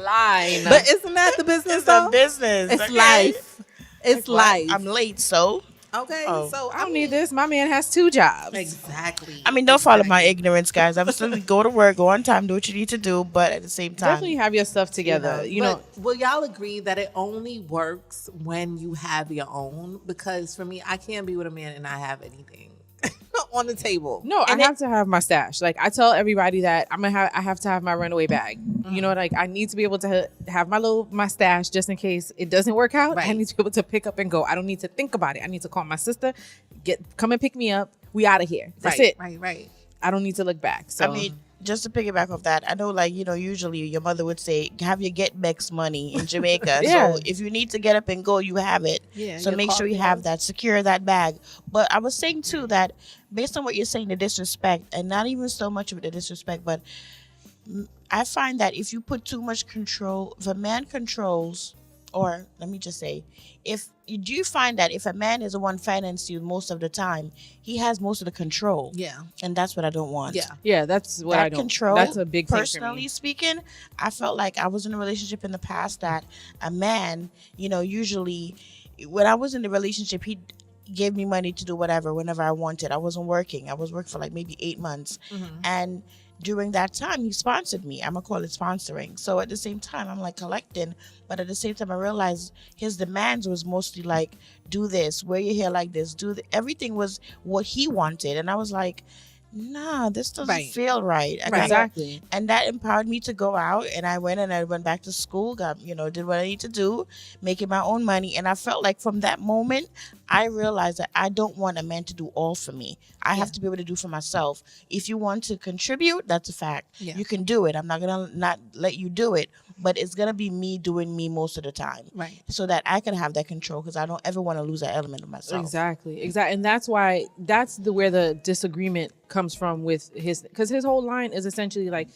line. But isn't that the business? It's a business. It's life. It's life. I'm late, so Okay, Oh. so I don't need this. My man has 2 jobs. Exactly. I mean, don't follow my ignorance, guys. Absolutely, go to work, go on time, do what you need to do, but at the same time, Definitely have your stuff together. You know, But will y'all agree that it only works when you have your own? Because for me, I can't be with a man and not have anything on the table. no, I have to have my stash. Like I tell everybody that I have to have my runaway bag. You know, like I need to be able to have my stash just in case it doesn't work out. I Right. need to be able to pick up and go. I don't need to think about it. I need to call my sister, come and pick me up. We out of here. That's it. Right. I don't need to look back. So I mean, just to piggyback off that, I know, like, usually your mother would say, have your get Bex money in Jamaica. Yeah. So if you need to get up and go, you have it. Yeah, So your make sure you coffee have house. that, secure that bag. But I was saying, too, that based on what you're saying, the disrespect, and not even so much of the disrespect, but I find that if you put too much control, if a man controls, or let me just say, do you find that if a man is the one financing you most of the time, he has most of the control? Yeah. And that's what I don't want. yeah, that's what That I don't. control. That's a big thing for Personally me. speaking, I felt like I was in a relationship in the past that a man, usually when I was in the relationship, he gave me money to do whatever whenever I wanted. I wasn't working. I was working for like maybe 8 months, and during that time, he sponsored me. I'm gonna call it sponsoring. So at the same time, I'm like collecting, but at the same time, I realized his demands was mostly like, do this, wear your hair like this, everything was what he wanted, and I was like, nah, this doesn't Right. feel right. I Right. Exactly. And that empowered me to go out, and I went back to school, did what I need to do, making my own money. And I felt like from that moment, I realized that I don't want a man to do all for me. I have to be able to do for myself. If you want to contribute, that's a fact. Yeah. You can do it. I'm not going to not let you do it, but it's going to be me doing me most of the time. Right. So that I can have that control, because I don't ever want to lose that element of myself. Exactly. And that's why where the disagreement comes from with because his whole line is essentially like,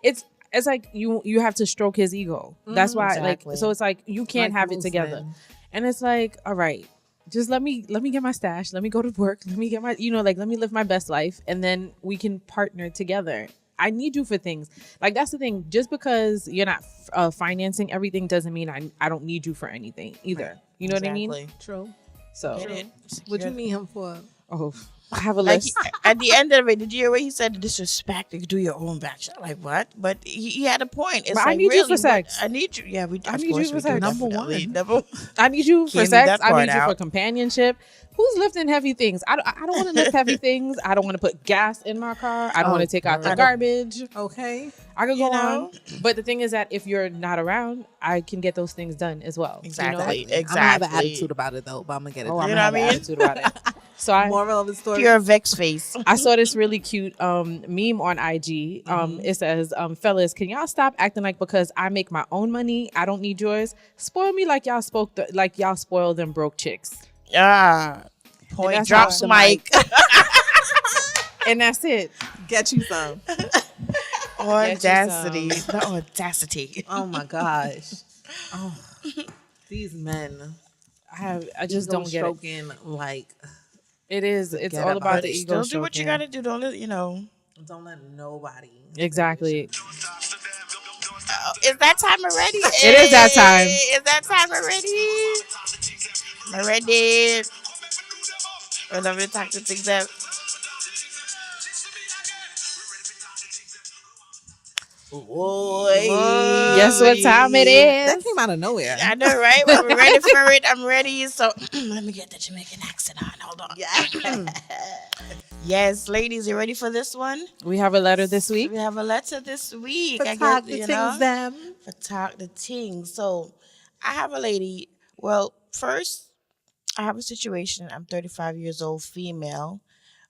it's like you have to stroke his ego. That's why Exactly. so it's like you can't Like have it most together. men. And it's like, all right, just let me get my stash. Let me go to work. Let me get my, let me live my best life. And then we can partner together. I need you for things. Like, that's the thing. Just because you're not financing everything doesn't mean I don't need you for anything either. You know what I mean? Exactly. True. So, Get it? What you need him for? oh, I have a Like list. at the end of it, did you hear what he said? Disrespect, you do your own backshot. Like what? But he had a point. It's But I like, need you really, for what- sex. I need you. Yeah, I need you for sex. Number definitely. one. Number I need you for Can't leave sex. that I part need you for out. companionship. Who's lifting heavy things? I don't want to lift heavy things. I don't want to put gas in my car. I don't want to take out the garbage. Okay. I could go know? on. But the thing is that if you're not around, I can get those things done as well. Exactly. You know? I'm gonna have an Exactly. attitude about it though, but I'm gonna get it. Oh, done. I'm You gonna know have what I an mean? attitude about it. So I Moral of the story. Pure vex face. I saw this really cute meme on IG. It says, fellas, can y'all stop acting like because I make my own money, I don't need yours? Spoil me like y'all spoil them broke chicks. Ah, point that's drops how- mic. And that's it. Get you some. Audacity. The audacity. Oh my gosh. Oh, these men. I just don't get it. stroking like. It is. It's Get all up about out the of ego. Still do what you stroking. gotta do. Don't let Don't let nobody. Exactly. Is that time already? It is that time. Is that time already? I'm ready. I love to talk to things up. Guess what time it That is? came out of nowhere. I know, right? I'm ready for it. I'm ready. So let me get the Jamaican accent on. Hold on. Yeah. Yes, ladies, you ready for this one? We have a letter this week. We have a letter this week. For talk the things them. For talk the Tings. So I have a lady. Well, first, I have a situation. I'm 35 years old, female.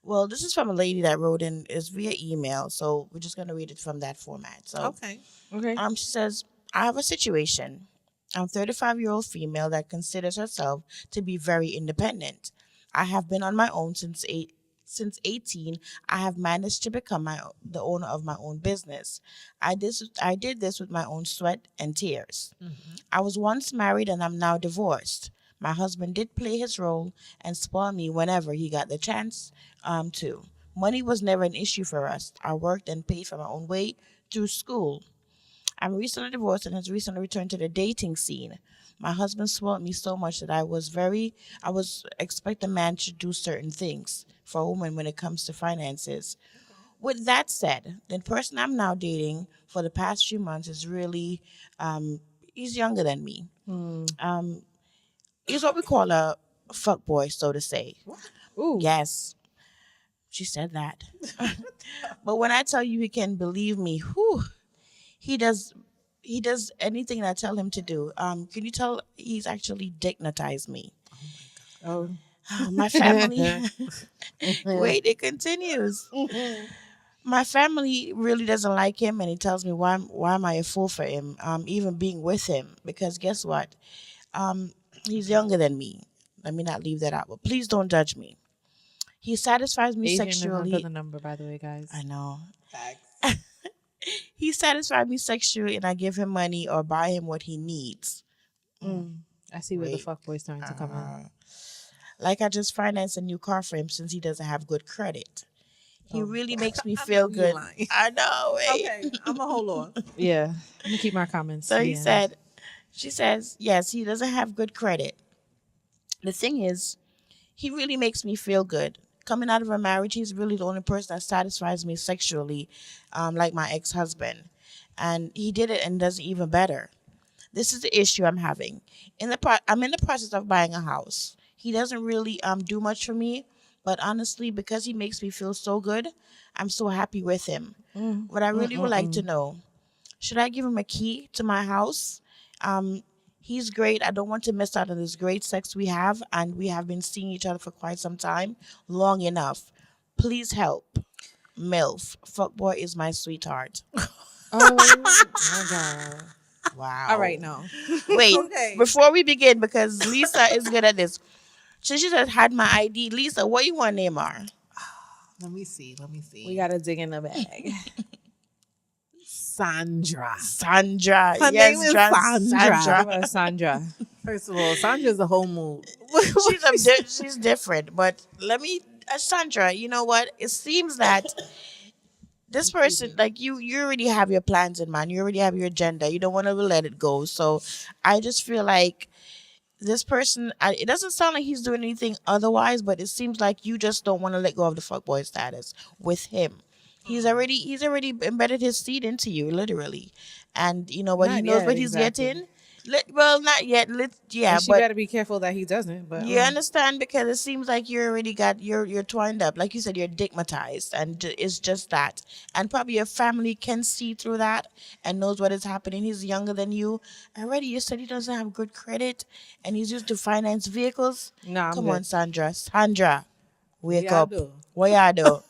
Well, this is from a lady that wrote in. Is via email. So we're just going to read it from that format. So Okay. Okay. She says, I have a situation. I'm a 35-year-old female that considers herself to be very independent. I have been on my own since 18. I have managed to become the owner of my own business. I did this with my own sweat and tears. I was once married and I'm now divorced. My husband did play his role and spoil me whenever he got the chance to. Money was never an issue for us. I worked and paid for my own way through school. I'm recently divorced and has recently returned to the dating scene. My husband spoiled me so much that I was expect a man to do certain things for a woman when it comes to finances. With that said, the person I'm now dating for the past few months is really, he's younger than me. Um, he's what we call a fuck boy, so to say. Ooh. Yes, she said that. But when I tell you he can believe me, whew, he does. He does anything that I tell him to do. Can you tell he's actually dick-matized me? Oh. My family. Wait, it continues. My family really doesn't like him, and he tells me why am I a fool for him? Even being with him, because guess what? Um, he's younger than me. Let me not leave that out, but please don't judge me. He satisfies me Adrian is sexually. under the number, by the way, guys. I know. He satisfies me sexually, and I give him money or buy him what he needs. I see where the Wait. fuckboy's starting to come in. Like I just financed a new car for him since he doesn't have good credit. He really makes me feel good. lying. I know. Wait. Okay, I'm gonna hold on. Yeah. I'm gonna keep my comments. So to he the end. said, she says, yes, he doesn't have good credit. The thing is, he really makes me feel good. Coming out of a marriage, he's really the only person that satisfies me sexually, like my ex-husband. And he did it and does it even better. This is the issue I'm having. I'm in the process of buying a house. He doesn't really do much for me, but honestly, because he makes me feel so good, I'm so happy with him. What I really would like to know, should I give him a key to my house? He's great. I don't want to miss out on this great sex we have, and we have been seeing each other for quite some time, long enough. Please help. MILF. Fuckboy is my sweetheart. Oh my god. Wow. All right, no. Wait, Okay. before we begin, because Lisa is good at this. So she said, had my ID. Lisa, what you want to name her? Let me see. We gotta dig in the bag. Sandra. Sandra. Her yes, name is Sandra. How about Sandra? First of all, Sandra's a whole mood. She's different, but Sandra, you know what? It seems that this person, like you already have your plans in mind. You already have your agenda. You don't want to let it go. So I just feel like this person, it doesn't sound like he's doing anything otherwise, but it seems like you just don't want to let go of the fuckboy status with him. He's already embedded his seed into you, literally, and you know what? He Not knows yet, what he's exactly. getting. Well, not yet. Yeah, And she but better be careful that he doesn't. But you understand, because it seems like you already got you're twined up, like you said, you're dick-matized, and it's just that, and probably your family can see through that and knows what is happening. He's younger than you already. You said he doesn't have good credit, and he's used to finance vehicles. Nah, I'm Come good. on, Sandra, wake y'all up. do? What y'all do?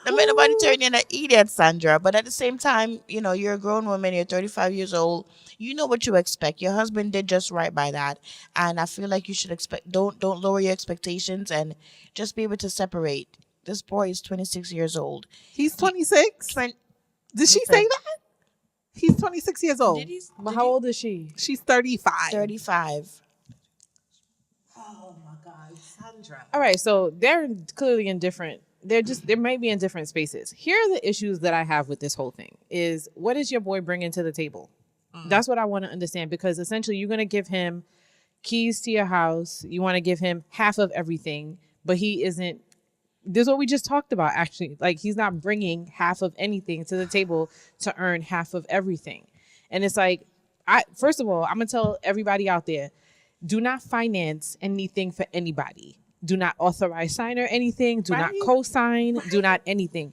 Don't make nobody turn you into an idiot, Sandra. But at the same time, you know, you're a grown woman, you're 35 years old. You know what you expect. Your husband did just right by that. And I feel like you should don't lower your expectations and just be able to separate. This boy is 26 years old. He's 26? Twen- Did she say that? He's 26 years old. Did he? But how old is she? She's 35. 35. Oh my God, Sandra. All right, so they're clearly in different. They might be in different spaces. Here are the issues that I have with this whole thing: is what is your boy bringing to the table? That's what I want to understand, because essentially you're gonna give him keys to your house. You want to give him half of everything, but he isn't. This is what we just talked about. Actually, like, he's not bringing half of anything to the table to earn half of everything, and it's like, first of all, I'm gonna tell everybody out there: do not finance anything for anybody. Do not authorize, sign, or anything. Do not co-sign. Do not anything.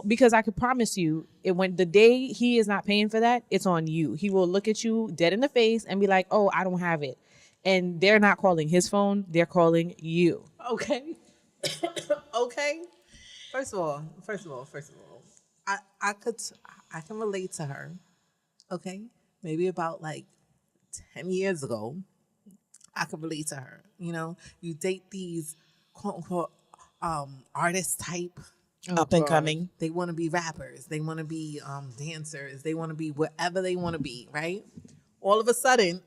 Because I could promise you, when the day he is not paying for that, it's on you. He will look at you dead in the face and be like, "Oh, I don't have it," and they're not calling his phone. They're calling you. Okay. Okay. First of all, I can relate to her. Okay. Maybe about like 10 years ago, I could relate to her. You know, you date these quote unquote artist type. Up and coming. They want to be rappers. They want to be dancers. They want to be whatever they want to be, right? All of a sudden,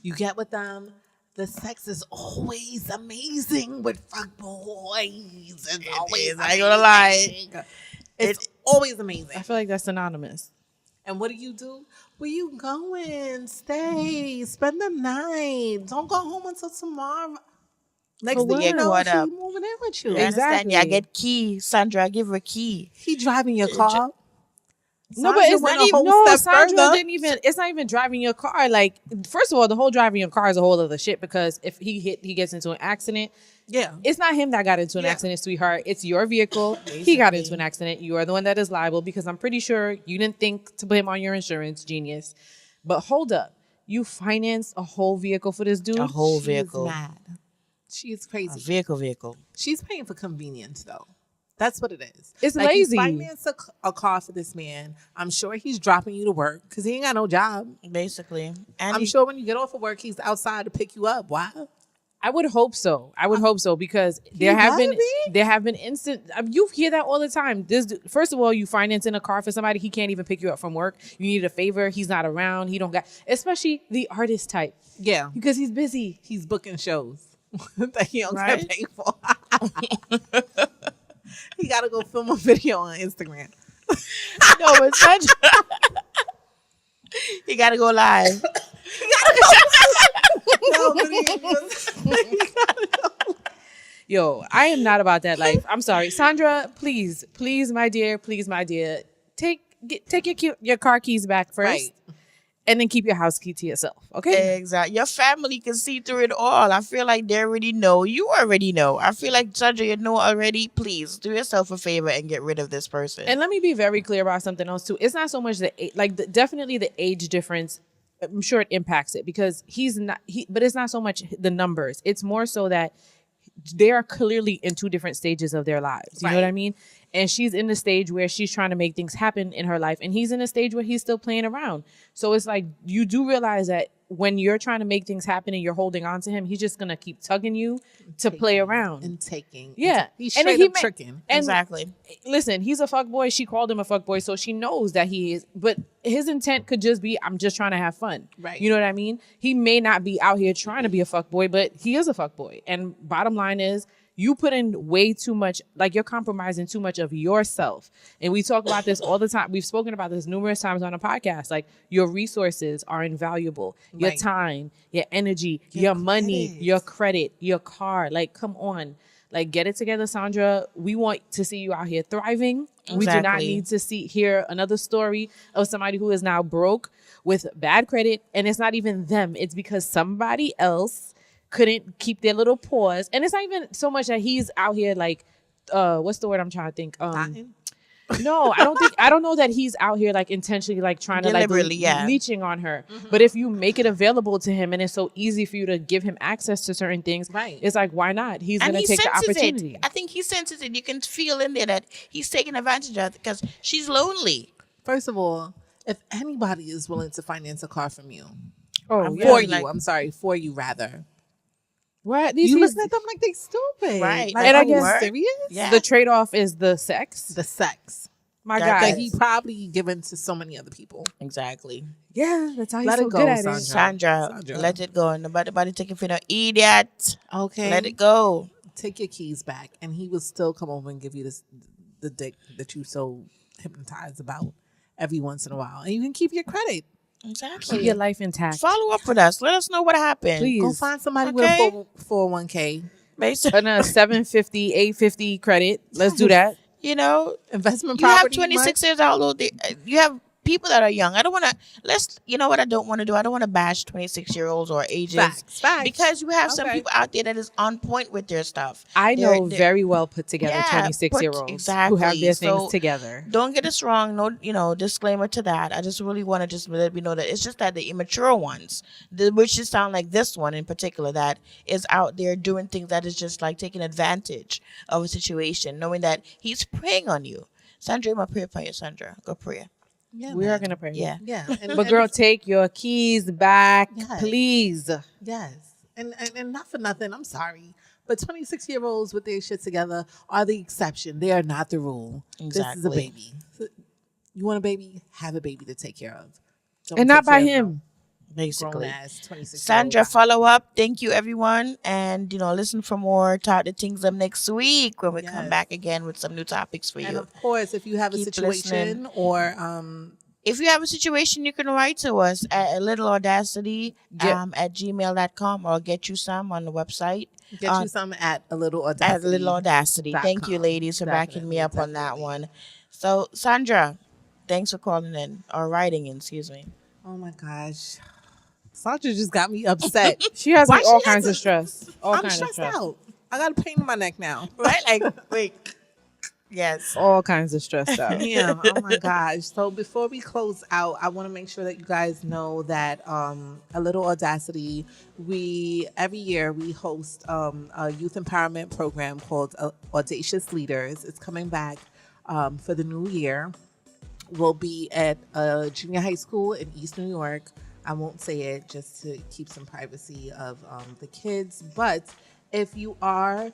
you get with them. The sex is always amazing with fuck boys. It's always I ain't gonna lie. It's always amazing. I feel like that's synonymous. And what do? Where you going? Stay. Spend the night. Don't go home until tomorrow. Next For thing you what? know, What she up? moving in with You you. understand? Yeah, I Exactly. get key. Sandra, I give her a key. He driving your car. No, but Sandra it's went not a even. whole No, step Sandra further. didn't even. It's not even driving your car. Like, first of all, the whole driving your car is a whole other shit because if he gets into an accident. Yeah. It's not him that got into an Yeah. accident, sweetheart. It's your vehicle. He got into an accident. You are the one that is liable because I'm pretty sure you didn't think to put him on your insurance, genius. But hold up. You financed a whole vehicle for this dude? A whole She vehicle. is mad. She is A crazy. vehicle. She's paying for convenience, though. That's what it is. It's like lazy. You financed a car for this man. I'm sure he's dropping you to work because he ain't got no job. Basically. And I'm sure when you get off of work, he's outside to pick you up. Why? I would hope so. I would hope so because there have been instant. You hear that all the time. First of all, you financing a car for somebody, he can't even pick you up from work. You need a favor, he's not around. He don't got, especially the artist type. Yeah. Because he's busy. He's booking shows that he don't Right? get paid for. He got to go film a video on Instagram. no, but Sandra, you gotta go live. No, but he Yo, I am not about that life. I'm sorry, Sandra. Please, my dear, take your car keys back first, Right. and then keep your house key to yourself. Okay. Exactly. Your family can see through it all. I feel like they already know. You already know. I feel like Sandra, you know already. Please do yourself a favor and get rid of this person. And let me be very clear about something else too. It's not so much definitely the age difference. I'm sure it impacts it because but it's not so much the numbers. It's more so that they are clearly in two different stages of their lives. You know what I mean? And she's in the stage where she's trying to make things happen in her life. And he's in a stage where he's still playing around. So it's like, you do realize that when you're trying to make things happen and you're holding on to him, he's just going to keep tugging you to play around. and taking. Yeah. He's And straight he up ma- tricking. And exactly. listen, he's a fuckboy. She called him a fuckboy, so she knows that he is. But his intent could just be, I'm just trying to have fun. Right. You know what I mean? He may not be out here trying to be a fuckboy, but he is a fuckboy. And bottom line is, you put in way too much, like you're compromising too much of yourself. And we talk about this all the time. We've spoken about this numerous times on a podcast. Like, your resources are invaluable. Your Right. time, your energy, your money, your credit, your car. Like, come on. Like, get it together, Sandra. We want to see you out here thriving. We do not Exactly. need to hear another story of somebody who is now broke with bad credit. And it's not even them. It's because somebody else couldn't keep their little paws. And it's not even so much that he's out here like, what's the word I'm trying to think? No, I don't know that he's out here like intentionally like trying to like Deliberately, yeah. leeching on her. But if you make it available to him and it's so easy for you to give him access to certain things, Right. it's like, why not? He's And going he to take the senses opportunity. it. I think he senses it. You can feel in there that he's taking advantage of it because she's lonely. First of all, if anybody is willing to finance a car from you, Oh, for yeah. you, for you rather. What? You listen at them like they stupid. Right. Like, And I are you guess- serious? Yeah. The trade-off is the sex. The sex My That- God. that he probably given to so many other people. Exactly. Yeah, that's how he's Let so it go, good at Sandra. it. Sandra, let it go. Nobody taking for no idiot. Okay. Let it go. Take your keys back, and he will still come over and give you the dick that you so hypnotized about every once in a while, and you can keep your credit. Exactly. Keep your life intact. Follow up with us. Let us know what happened. Please. Go find somebody Okay. with a 401k. Basically, On a 750, 850 credit. Let's do that. you know, Investment you have property. 26 years old. You have people that are young. I don't want to. You know what I don't want to do? I don't want to bash 26-year-olds or ages. Facts. Because you have some Okay. people out there that is on point with their stuff. I They're- know they're- very well put together Yeah, 26-year-olds exactly. who have their So, things together. Don't get us wrong. No, disclaimer to that. I just really want to just let me know that it's just that the immature ones, which just sound like this one in particular, that is out there doing things that is just like taking advantage of a situation, knowing that he's preying on you. Sandra, I'm going to pray for you, Sandra. Go pray. Yeah, We are man. going to pray. Yeah. Yeah, But girl, take your keys back, Yes. please. yes, and not for nothing. I'm sorry, but 26-year-olds with their shit together are the exception. They are not the rule. This is a Exactly. baby. You want a baby? Have a baby to take care of, Don't And not take by care of him. Basically. grown-ass 26-year-old Sandra, guy. follow up. Thank you, everyone. And, listen for more Talk the Tings up next week when we come Yes. back again with some new topics for And you. of course, if you have a Keep situation listening. or If you have a situation, you can write to us at ALittleAudacity at gmail.com or get you some on the website. Get you some at At ALittleAudacity. ALittleAudacity. Thank you, .com. ladies, for backing me up on that Definitely. one. So, Sandra, thanks for calling in or writing in, excuse me. Oh my gosh. Sandra just got me upset. She has Why like all she has kinds to- of stress. All I'm kinds of stressed stress. out. I got a pain in my neck now. Right? Like, wait. Yes. All kinds of stressed out. Yeah. Oh my gosh. So before we close out, I want to make sure that you guys know that a little Audacity, we every year we host a youth empowerment program called Audacious Leaders. It's coming back for the new year. We'll be at a junior high school in East New York. I won't say it just to keep some privacy of the kids. But if you are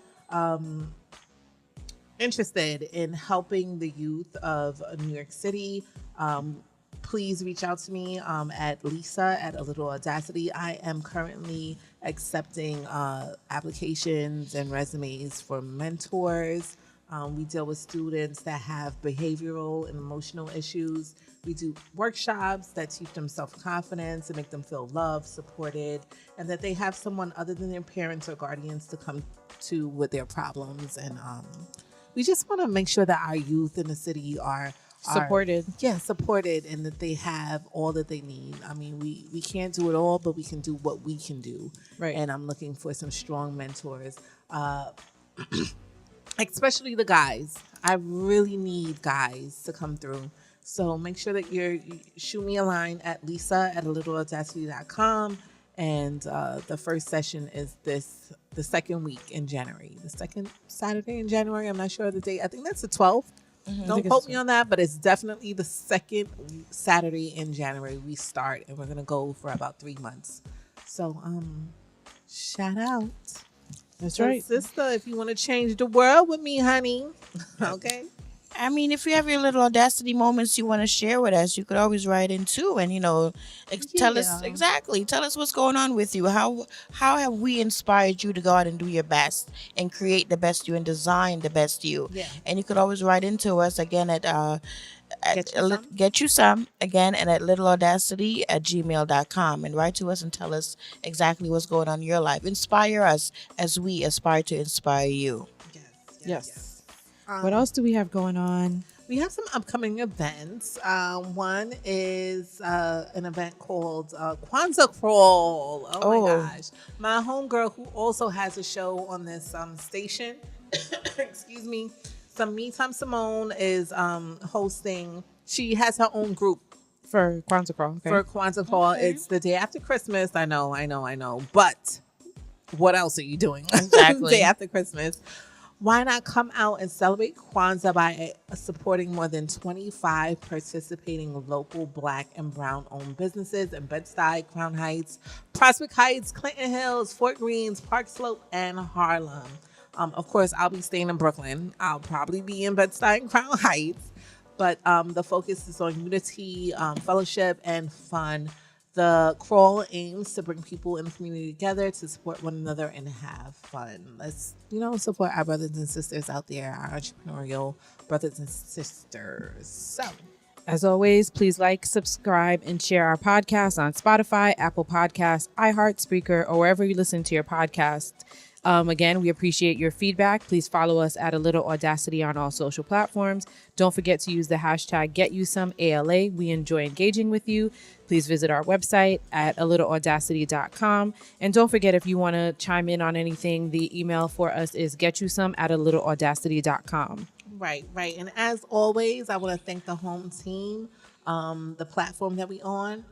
interested in helping the youth of New York City, please reach out to me at Lisa at ALittleAudacity. I am currently accepting applications and resumes for mentors. We deal with students that have behavioral and emotional issues. We do workshops that teach them self-confidence and make them feel loved, supported, and that they have someone other than their parents or guardians to come to with their problems. And we just want to make sure that our youth in the city are Supported. Yeah, supported, and that they have all that they need. I mean, we can't do it all, but we can do what we can do. Right. And I'm looking for some strong mentors, especially the guys. I really need guys to come through. So make sure that you shoot me a line at Lisa at ALittleAudacity.com. And the first session is the second week in January, the second Saturday in January. I'm not sure of the date. I think that's the 12th. Don't quote me on that, but it's definitely the second Saturday in January we start, and we're gonna go for about 3 months. So shout out. That's So, right. sister, if you want to change the world with me, honey. Okay. I mean, if you have your little Audacity moments you want to share with us, you could always write in too, and tell us Yeah. exactly. Tell us what's going on with you. How have we inspired you to go out and do your best and create the best you and design the best you? Yeah. And you could always write into us again at Get you some? get you some again and at littleaudacity at gmail.com, and write to us and tell us exactly what's going on in your life. Inspire us as we aspire to inspire you. Yes. What else do we have going on? We have some upcoming events. One is an event called Kwanzaa Crawl. Oh my gosh. My homegirl, who also has a show on this station, excuse me, Me Time Simone is hosting. She has her own group For Kwanzaa Crawl. Okay. for Kwanzaa Crawl. It's the day after Christmas. I know. But what else are you doing? Exactly. Day after Christmas. Why not come out and celebrate Kwanzaa by supporting more than 25 participating local Black and Brown owned businesses in Bed-Stuy, Crown Heights, Prospect Heights, Clinton Hills, Fort Greens, Park Slope, and Harlem. Of course, I'll be staying in Brooklyn. I'll probably be in Bed-Stuy and Crown Heights. But the focus is on unity, fellowship, and fun. The crawl aims to bring people in the community together to support one another and have fun. Let's, support our brothers and sisters out there, our entrepreneurial brothers and sisters. So, As always, please like, subscribe, and share our podcast on Spotify, Apple Podcasts, iHeart, Spreaker, or wherever you listen to your podcast. Again, we appreciate your feedback. Please follow us at ALittleAudacity on all social platforms. Don't forget to use the hashtag #GetYouSomeALA. We enjoy engaging with you. Please visit our website at ALittleAudacity.com. And don't forget, if you want to chime in on anything, the email for us is GetYouSome@ALittleAudacity.com. right. And as always, I want to thank the home team. The platform that we're on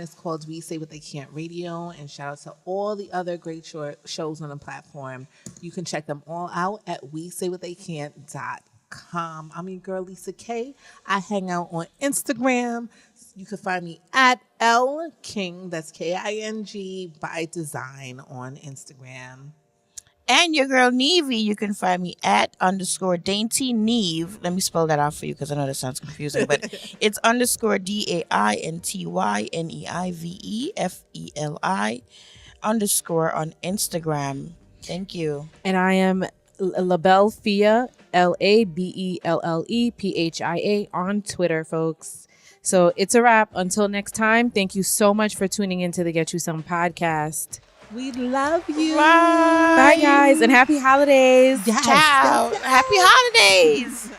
is called We Say What They Can't Radio, and shout out to all the other great shows on the platform. You can check them all out at WeSayWhatTheyCan't.com. I'm your girl Lisa K. I hang out on Instagram. You can find me at L King, that's King by design on Instagram. And your girl Neivy, you can find me at _Dainty Neve. Let me spell that out for you because I know that sounds confusing, but it's _DAINTYNEIVEFELI _ on Instagram. Thank you. And I am Labelle Phia, LABELLEPHIA on Twitter, folks. So it's a wrap. Until next time, thank you so much for tuning into the Get You Some podcast. We love you. Bye, guys, and happy holidays. Yes. Ciao. Happy holidays.